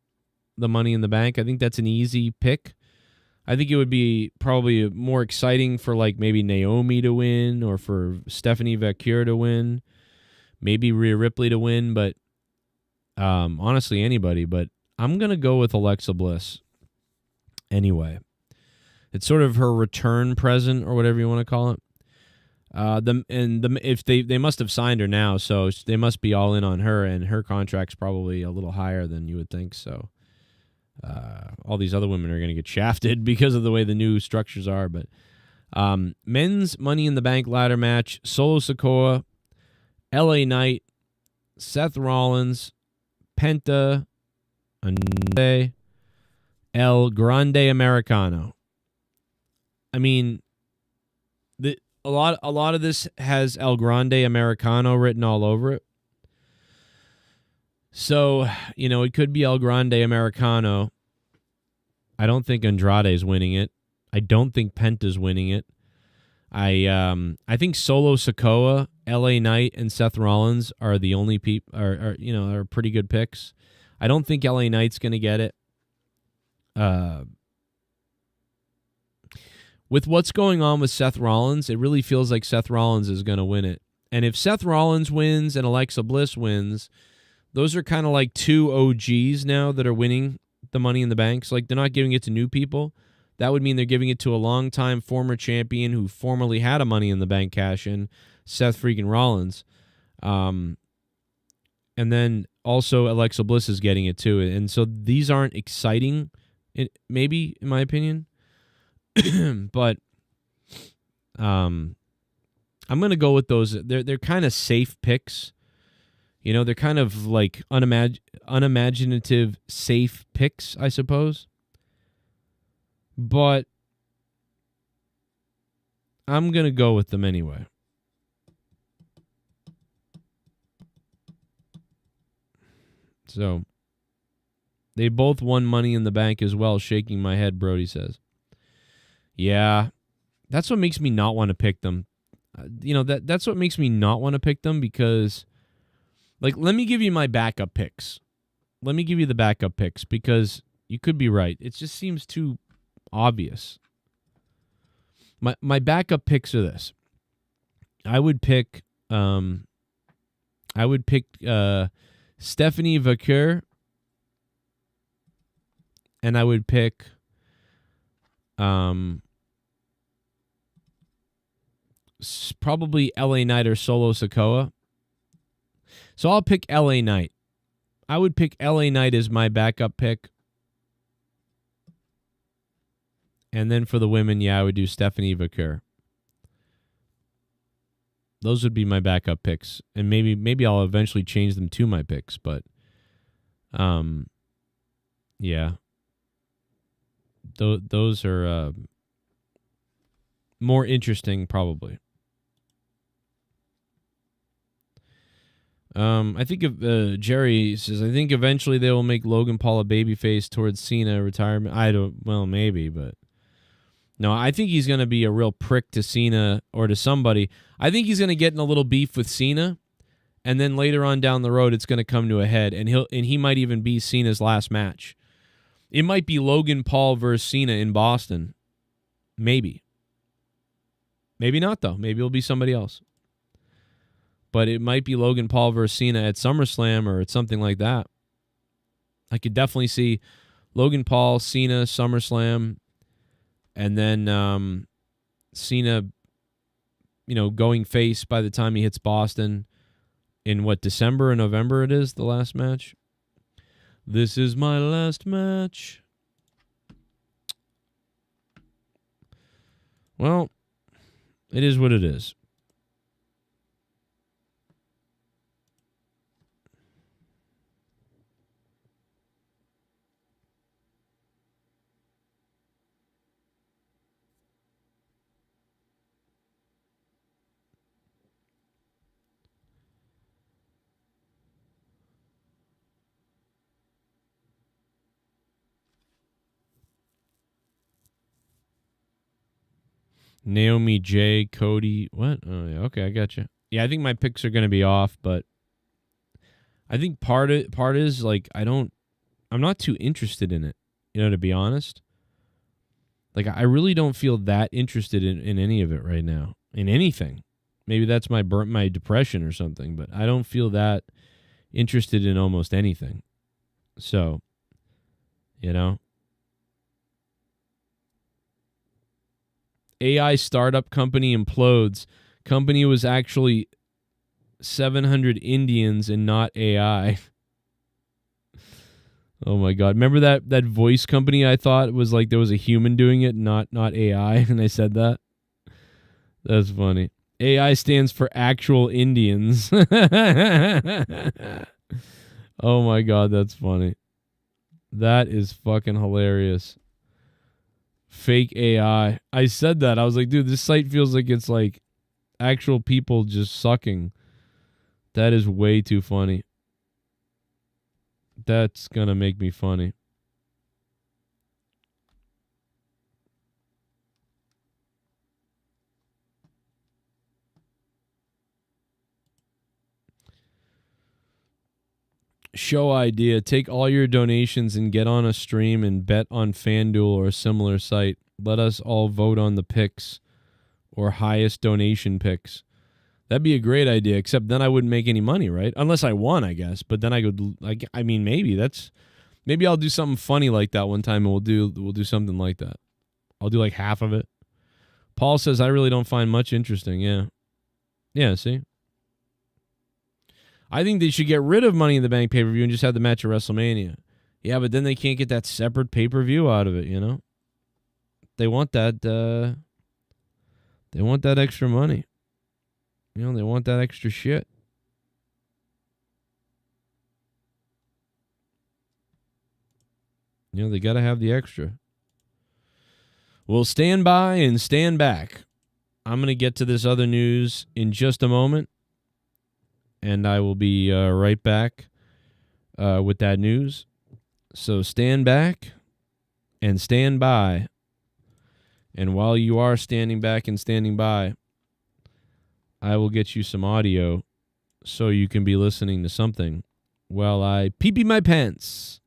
the Money in the Bank. I think that's an easy pick. I think it would be probably more exciting for maybe Naomi to win or for Stephanie Vaquer to win. Maybe Rhea Ripley to win, but honestly anybody. But I'm going to go with Alexa Bliss anyway. It's sort of her return present or whatever you want to call it. If they must have signed her now, so they must be all in on her, and her contract's probably a little higher than you would think. So all these other women are going to get shafted because of the way the new structures are. But men's Money in the Bank ladder match: Solo Sikoa, LA Knight, Seth Rollins, Penta, Andrade, El Grande Americano. I mean, a lot of this has El Grande Americano written all over it. So, it could be El Grande Americano. I don't think Andrade's winning it. I don't think Penta's winning it. I think Solo Sikoa, LA Knight, and Seth Rollins are the only people are pretty good picks. I don't think LA Knight's going to get it. With what's going on with Seth Rollins, it really feels like Seth Rollins is going to win it. And if Seth Rollins wins and Alexa Bliss wins, those are kind of like two OGs now that are winning the Money in the Banks. They're not giving it to new people. That would mean they're giving it to a longtime former champion who formerly had a Money in the Bank cash-in, Seth freaking Rollins. And then also Alexa Bliss is getting it too. And so these aren't exciting, maybe, in my opinion. But I'm going to go with those. They're kind of safe picks. They're kind of like unimaginative safe picks, I suppose. But I'm going to go with them anyway. So they both won Money in the Bank as well, shaking my head, Brody says. Yeah, that's what makes me not want to pick them. That's what makes me not want to pick them because, let me give you my backup picks. Let me give you the backup picks because you could be right. It just seems too obvious. My backup picks are this. I would pick Stephanie Vaquer, and I would pick probably LA Knight or Solo Sikoa. So I'll pick LA Knight. I would pick LA Knight as my backup pick. And then for the women, yeah, I would do Stephanie Vaquer. Those would be my backup picks. And maybe I'll eventually change them to my picks, but yeah. Those are more interesting, probably. I think if Jerry says, I think eventually they will make Logan Paul a babyface towards Cena retirement. Well, maybe, but no, I think he's going to be a real prick to Cena or to somebody. I think he's going to get in a little beef with Cena, and then later on down the road, it's going to come to a head, and he might even be Cena's last match. It might be Logan Paul versus Cena in Boston. Maybe. Maybe not, though. Maybe it'll be somebody else. But it might be Logan Paul versus Cena at SummerSlam or at something like that. I could definitely see Logan Paul, Cena, SummerSlam, and then Cena, going face by the time he hits Boston in December or November it is, the last match. This is my last match. Well, it is what it is. Naomi J, Cody, what? Oh yeah, okay, I got you. Yeah, I think my picks are going to be off, but I think part is like I'm not too interested in it, to be honest. Like I really don't feel that interested in any of it right now, in anything. Maybe that's my depression or something, but I don't feel that interested in almost anything. So, AI startup company implodes. Company was actually 700 Indians and not AI. Oh my God. Remember that voice company I thought was like there was a human doing it, not AI, and I said that? That's funny. AI stands for actual Indians. Oh my God, that's funny. That is fucking hilarious. Fake AI. I said that. I was like, dude, this site feels like it's like actual people just sucking. That is way too funny. That's gonna make me funny. Show idea. Take all your donations and get on a stream and bet on FanDuel or a similar site. Let us all vote on the picks or highest donation picks. That'd be a great idea, except then I wouldn't make any money, right? Unless I won, I guess. But then maybe I'll do something funny like that one time and we'll do something like that. I'll do like half of it. Paul says I really don't find much interesting. Yeah. Yeah, see? I think they should get rid of Money in the Bank pay-per-view and just have the match at WrestleMania. Yeah, but then they can't get that separate pay-per-view out of it, They want that extra money. They want that extra shit. They got to have the extra. We'll stand by and stand back. I'm going to get to this other news in just a moment. And I will be right back with that news. So stand back and stand by. And while you are standing back and standing by, I will get you some audio so you can be listening to something while I pee-pee my pants.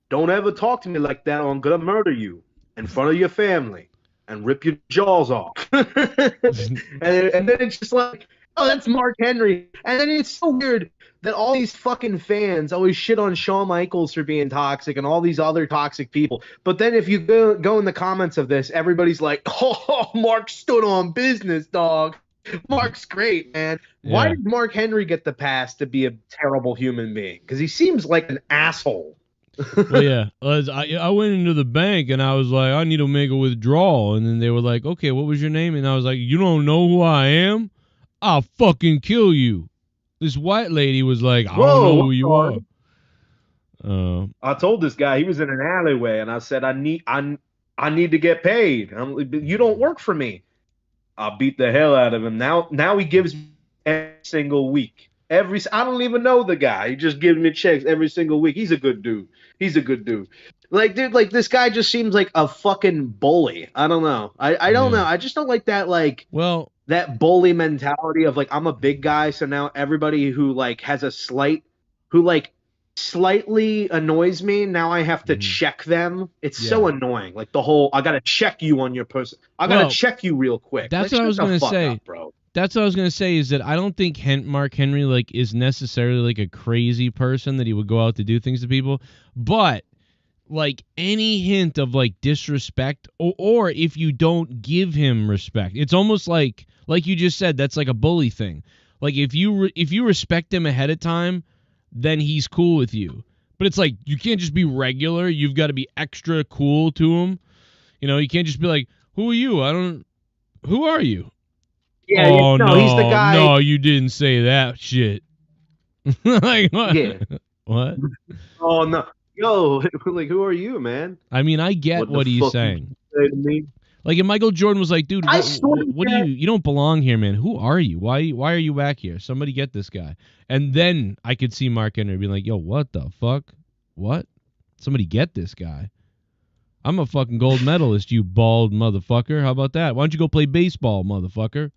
Don't ever talk to me like that or I'm going to murder you in front of your family and rip your jaws off. and then it's just like, oh, that's Mark Henry. And then it's so weird that all these fucking fans always shit on Shawn Michaels for being toxic and all these other toxic people. But then if you go in the comments of this, everybody's like, oh, Mark stood on business, dog. Mark's great, man. Why did Mark Henry get the pass to be a terrible human being? Because he seems like an asshole. Well, yeah. I went into the bank and I was like, I need to make a withdrawal. And then they were like, okay, what was your name? And I was like, you don't know who I am? I'll fucking kill you. This white lady was like, I don't know who you are. I told this guy, he was in an alleyway, and I said, I need to get paid. You don't work for me. I'll beat the hell out of him. Now he gives me every single week. I don't even know the guy. He just gives me checks every single week. He's a good dude. Like, dude, like this guy just seems like a fucking bully. I don't know. I don't know. I just don't like that, like, that bully mentality of like, I'm a big guy, so now everybody who like has a slightly annoys me, now I have to check them. It's so annoying. Like the whole, I gotta check you on your person. I gotta check you real quick. That's what I was gonna say, bro. That's what I was gonna say, is that I don't think Mark Henry like is necessarily like a crazy person that he would go out to do things to people, but like any hint of like disrespect, or if you don't give him respect, it's almost like you just said, that's like a bully thing. Like if you respect him ahead of time, then he's cool with you. But it's like, you can't just be regular. You've got to be extra cool to him. You know, you can't just be like, who are you? Who are you? Yeah, oh, no, he's the guy. No, you didn't say that shit. Like, what? Yeah. What? Oh, no. Yo, like, who are you, man? I mean, I get what he's saying. You say to me? Like, if Michael Jordan was like, dude, what do you don't belong here, man. Who are you? Why are you back here? Somebody get this guy. And then I could see Mark Henry being like, yo, what the fuck? What? Somebody get this guy. I'm a fucking gold medalist, you bald motherfucker. How about that? Why don't you go play baseball, motherfucker?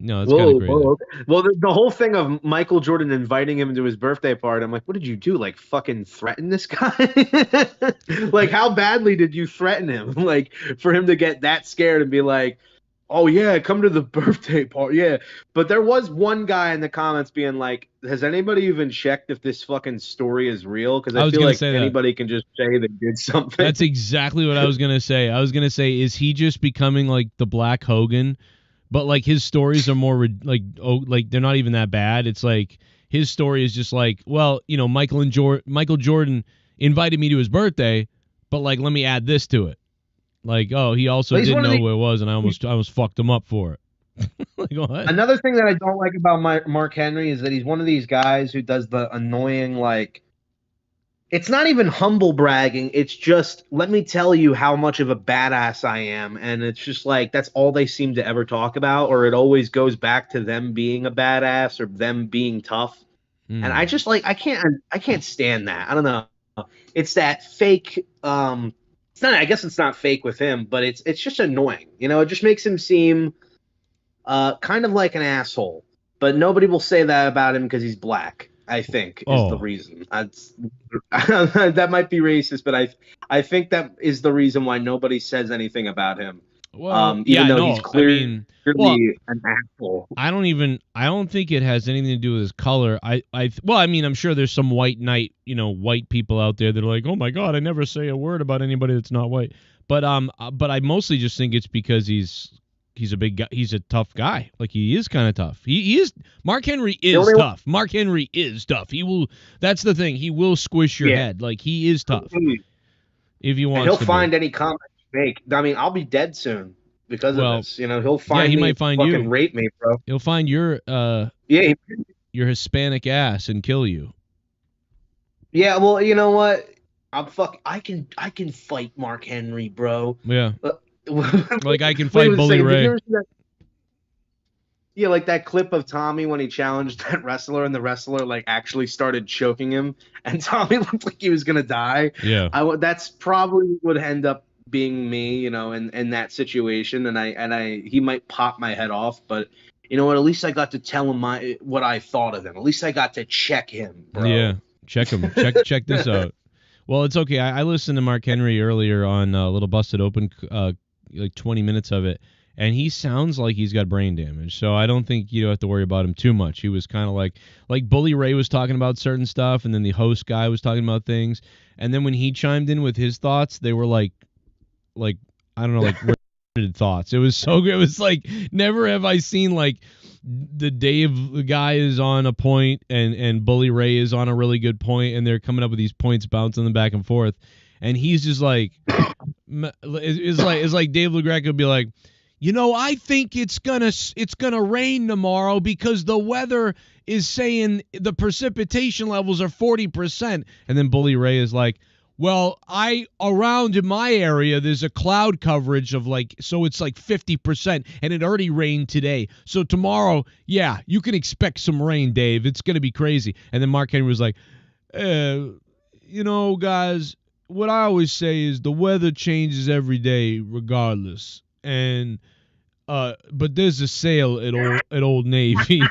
No, it's kind of crazy. Well, the whole thing of Michael Jordan inviting him to his birthday party, I'm like, what did you do? Like, fucking threaten this guy? Like, how badly did you threaten him? Like, for him to get that scared and be like, oh, yeah, come to the birthday party. Yeah. But there was one guy in the comments being like, has anybody even checked if this fucking story is real? Because I feel like anybody can just say they did something. That's exactly what I was going to say. I was going to say, is he just becoming like the Black Hogan? But like his stories are more like they're not even that bad. It's like his story is just like, well, you know, Michael Jordan invited me to his birthday, but like let me add this to it. Like, oh, he also didn't know who it was, and I almost fucked him up for it. Like, what? Another thing that I don't like about Mark Henry is that he's one of these guys who does the annoying, like, it's not even humble bragging. It's just, let me tell you how much of a badass I am. And it's just like, that's all they seem to ever talk about, or it always goes back to them being a badass or them being tough. And I just like, I can't stand that. I don't know. It's that fake, it's not, I guess it's not fake with him, but it's just annoying. You know, it just makes him seem kind of like an asshole, but nobody will say that about him because he's black. I think is the reason. That might be racist, but I think that is the reason why nobody says anything about him. Well, even though he's clearly an asshole. I don't think it has anything to do with his color. I mean, I'm sure there's some white people out there that are like, oh my God, I never say a word about anybody that's not white. But I mostly just think it's because he's a big guy. He's a tough guy. Like, he is kind of tough. He is. Mark Henry is tough. Mark Henry is tough. He will. That's the thing. He will squish your head. Like, he is tough. If you want, he'll find any comment to make. I mean, I'll be dead soon because of this. You know, he'll find. He me, might find fucking you. Rape me, bro. He'll find your your Hispanic ass and kill you. Yeah. Well, you know what? I can fight Mark Henry, bro. Yeah. Like, I can fight Bully Ray. Yeah, like that clip of Tommy when he challenged that wrestler, and the wrestler like actually started choking him, and Tommy looked like he was gonna die. Yeah, that's probably would end up being me, you know, in that situation, and he might pop my head off, but you know what? At least I got to tell him what I thought of him. At least I got to check him, bro. Yeah, check him. check this out. Well, it's okay. I listened to Mark Henry earlier on Little Busted Open, like 20 minutes of it. and he sounds like he's got brain damage. So I don't think you have to worry about him too much. He was kind of like Bully Ray was talking about certain stuff, and then the host guy was talking about things, and then when he chimed in with his thoughts, they were like I don't know, like retarded thoughts. It was so good. It was like never have I seen like the Dave guy is on a point and Bully Ray is on a really good point, and they're coming up with these points bouncing them back and forth, and he's just like it's like Dave LaGreca would be like, you know, I think it's gonna rain tomorrow because the weather is saying the precipitation levels are 40%, and then Bully Ray is like, well, around in my area, there's a cloud coverage of so it's like 50%, and it already rained today. So tomorrow, yeah, you can expect some rain, Dave. It's going to be crazy. And then Mark Henry was like, you know, guys, what I always say is the weather changes every day regardless. And, but there's a sale at Old Navy.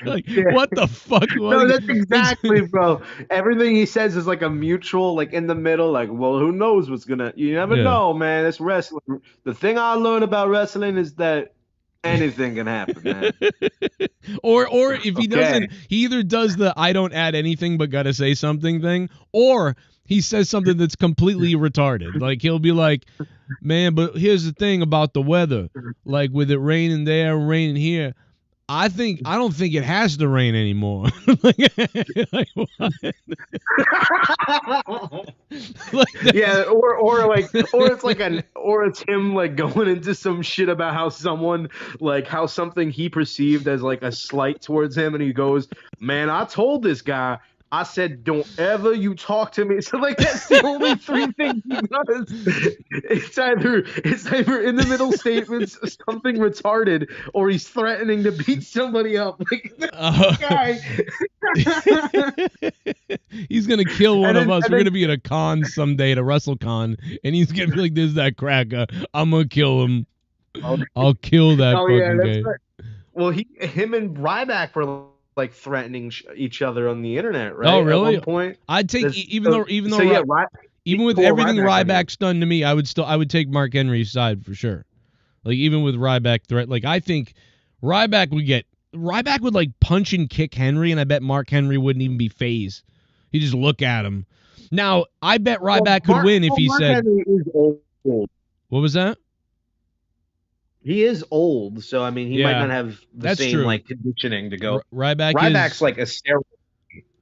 Like, what the fuck? No, that's exactly, bro. Everything he says is like a mutual, like in the middle, like, well, who knows what's gonna, you never know, man. It's wrestling. The thing I learned about wrestling is that anything can happen, man. or if he doesn't, he either does the I don't add anything but gotta say something thing, or he says something that's completely retarded. Like he'll be like, man, but here's the thing about the weather. Like with it raining there, raining here, I don't think it has to rain anymore. Yeah, or it's him like going into some shit about how something he perceived as like a slight towards him, and he goes, man, I told this guy, I said, don't ever you talk to me. So like that's the only three things he does. It's either in the middle statements something retarded, or he's threatening to beat somebody up. Like this guy. He's gonna kill one of us. We're gonna be at a con someday, at a WrestleCon, and he's gonna be like, "This is that cracker. I'm gonna kill him. I'll kill that fucking guy." Right. Well, him and Ryback were like threatening each other on the internet, right? Oh, really? At one point, I'd take even with before everything Ryback, Ryback's done to me, I would take Mark Henry's side for sure. Like even with Ryback threat, like I think Ryback would like punch and kick Henry, and I bet Mark Henry wouldn't even be phased. He'd just look at him. Now I bet Ryback could win if he Mark said. Henry is old. What was that? He is old, so I mean, he might not have the same true. like conditioning to go. Ryback's like a steroid.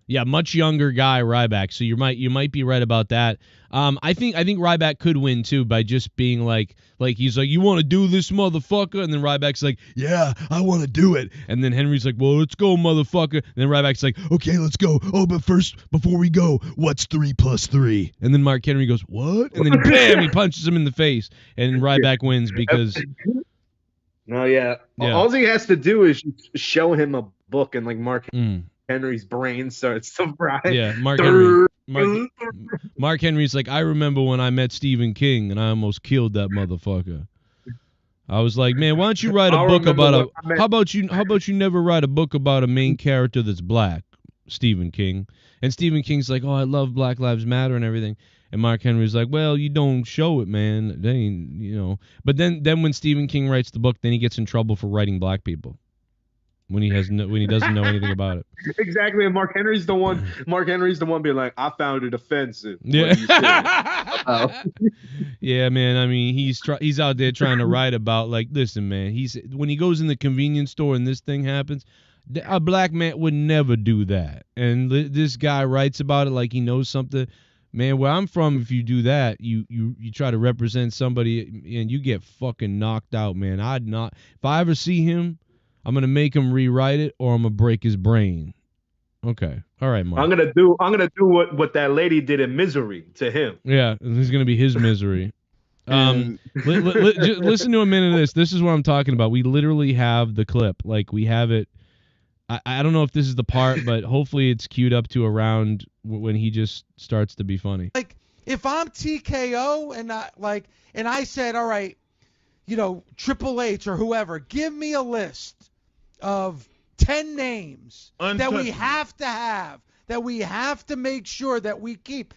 Yeah, much younger guy, Ryback. So you might be right about that. I think Ryback could win too by just being like he's like, you want to do this, motherfucker? And then Ryback's like, yeah, I want to do it. And then Henry's like, well, let's go, motherfucker. And then Ryback's like, okay, let's go. Oh, but first, before we go, what's 3 + 3? And then Mark Henry goes, what? And then bam, he punches him in the face, and Ryback wins because. No, yeah. All he has to do is show him a book, and like Mark Henry's brain starts to fry. Yeah, Mark Henry's like, I remember when I met Stephen King, and I almost killed that motherfucker. I was like, man, why don't you write a book about how about you never write a book about a main character that's black, Stephen King? And Stephen King's like, oh, I love Black Lives Matter and everything. And Mark Henry's like, well, you don't show it, man. They ain't, you know. But then when Stephen King writes the book, then he gets in trouble for writing black people when he doesn't know anything about it. Exactly. And Mark Henry's the one being like, I found it offensive. Yeah. Yeah, man. I mean, he's out there trying to write about like, listen, man. When he goes in the convenience store and this thing happens, a black man would never do that. And this guy writes about it like he knows something. Man, where I'm from, if you do that, you try to represent somebody and you get fucking knocked out, man. If I ever see him, I'm gonna make him rewrite it, or I'm gonna break his brain. Okay, all right, Mark. I'm gonna do what that lady did in Misery to him. Yeah, this is gonna be his misery. Listen to a minute of this. This is what I'm talking about. We literally have the clip. Like we have it. I don't know if this is the part, but hopefully it's queued up to around when he just starts to be funny. Like if I'm TKO and I said, all right, you know, Triple H or whoever, give me a list of 10 names that we have to make sure that we keep.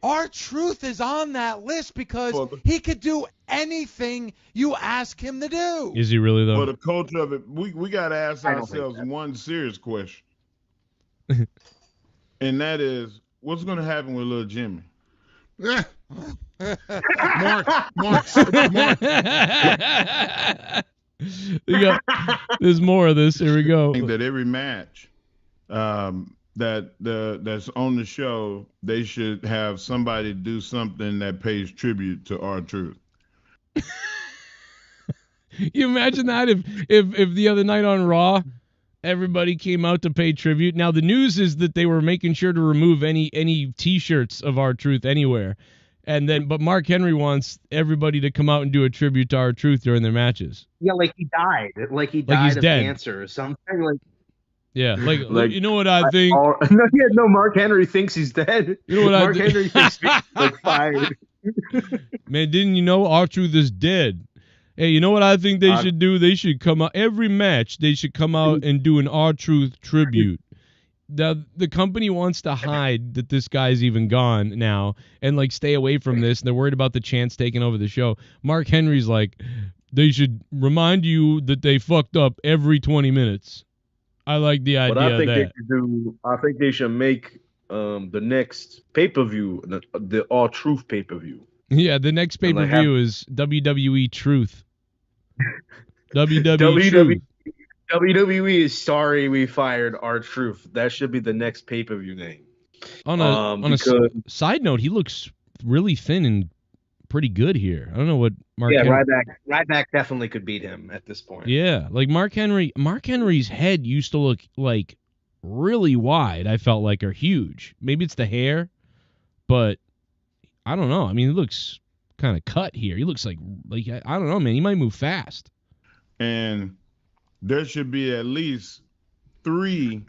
R-Truth is on that list because For he could do anything you ask him to do. Is he really though? For the culture of it, we got to ask I don't think ourselves that. one serious question, and that is, what's going to happen with little Jimmy? Mark, There's more of this. Here we go. that every match that's on the show, they should have somebody do something that pays tribute to R-Truth. You imagine that if the other night on Raw, everybody came out to pay tribute. Now the news is that they were making sure to remove any T-shirts of R-Truth anywhere, but Mark Henry wants everybody to come out and do a tribute to R-Truth during their matches. Yeah, like he died. Like he Like died he's of dead. cancer or something. Like Yeah, like Like, you know what I think. no, Mark Henry thinks he's dead. You know what Mark I Henry thinks he's like fired. Man, didn't you know R-Truth is dead? Hey, you know what I think they should do? They should come out every match. They should come out and do an R-Truth tribute. The company wants to hide that this guy's even gone now and like stay away from this. And they're worried about the chance taking over the show. Mark Henry's like, they should remind you that they fucked up every 20 minutes. I like the idea What I think of they that. should do, I think they should make the next pay-per-view the R-Truth pay-per-view. Yeah, the next pay-per-view is WWE Truth. WWE Truth. WWE is sorry we fired R-Truth. That should be the next pay-per-view name. On a side note, he looks really thin and pretty good here. I don't know what Mark Henry... Ryback definitely could beat him at this point. Yeah, like Mark Henry's head used to look like really wide, I felt like, or huge. Maybe it's the hair, but I don't know. I mean, he looks kind of cut here. He looks like I don't know, man. He might move fast. And there should be at least 3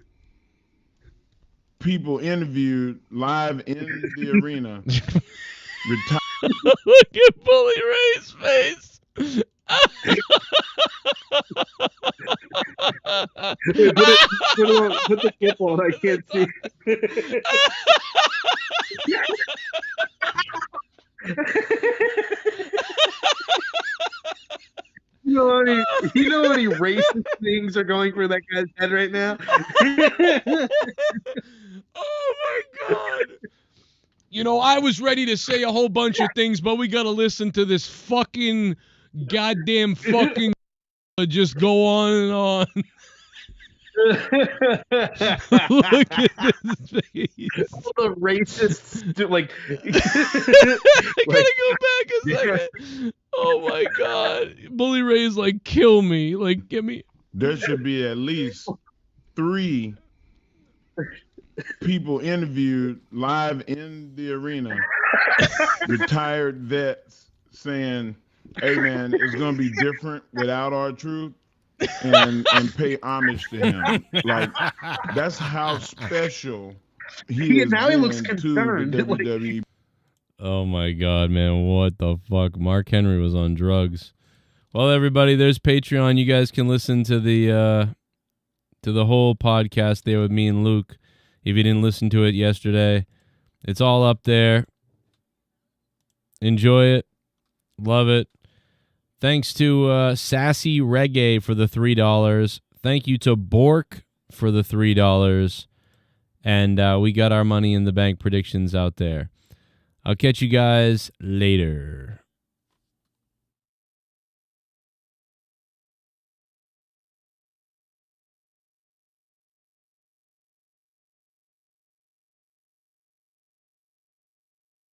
people interviewed live in the arena. Look at Bully Ray's face. Put the kip on. I can't see. You know how many racist things are going through that guy's head right now? Oh my God. You know, I was ready to say a whole bunch of things, but we got to listen to this fucking goddamn fucking just go on and on. Look at this face. All the racists do, like. I gotta go back a second. Oh my God. Bully Ray's like, kill me. Like, get me. There should be at least 3 people interviewed live in the arena, retired vets, saying, hey man, it's gonna be different without R-Truth, and pay homage to him. Like, that's how special he is. Now he looks to concerned. the WWE. Oh my God, man. What the fuck? Mark Henry was on drugs. Well, everybody, there's Patreon. You guys can listen to the whole podcast there with me and Luke. If you didn't listen to it yesterday, it's all up there. Enjoy it. Love it. Thanks to Sassy Reggae for the $3. Thank you to Bork for the $3. And we got our Money in the Bank predictions out there. I'll catch you guys later.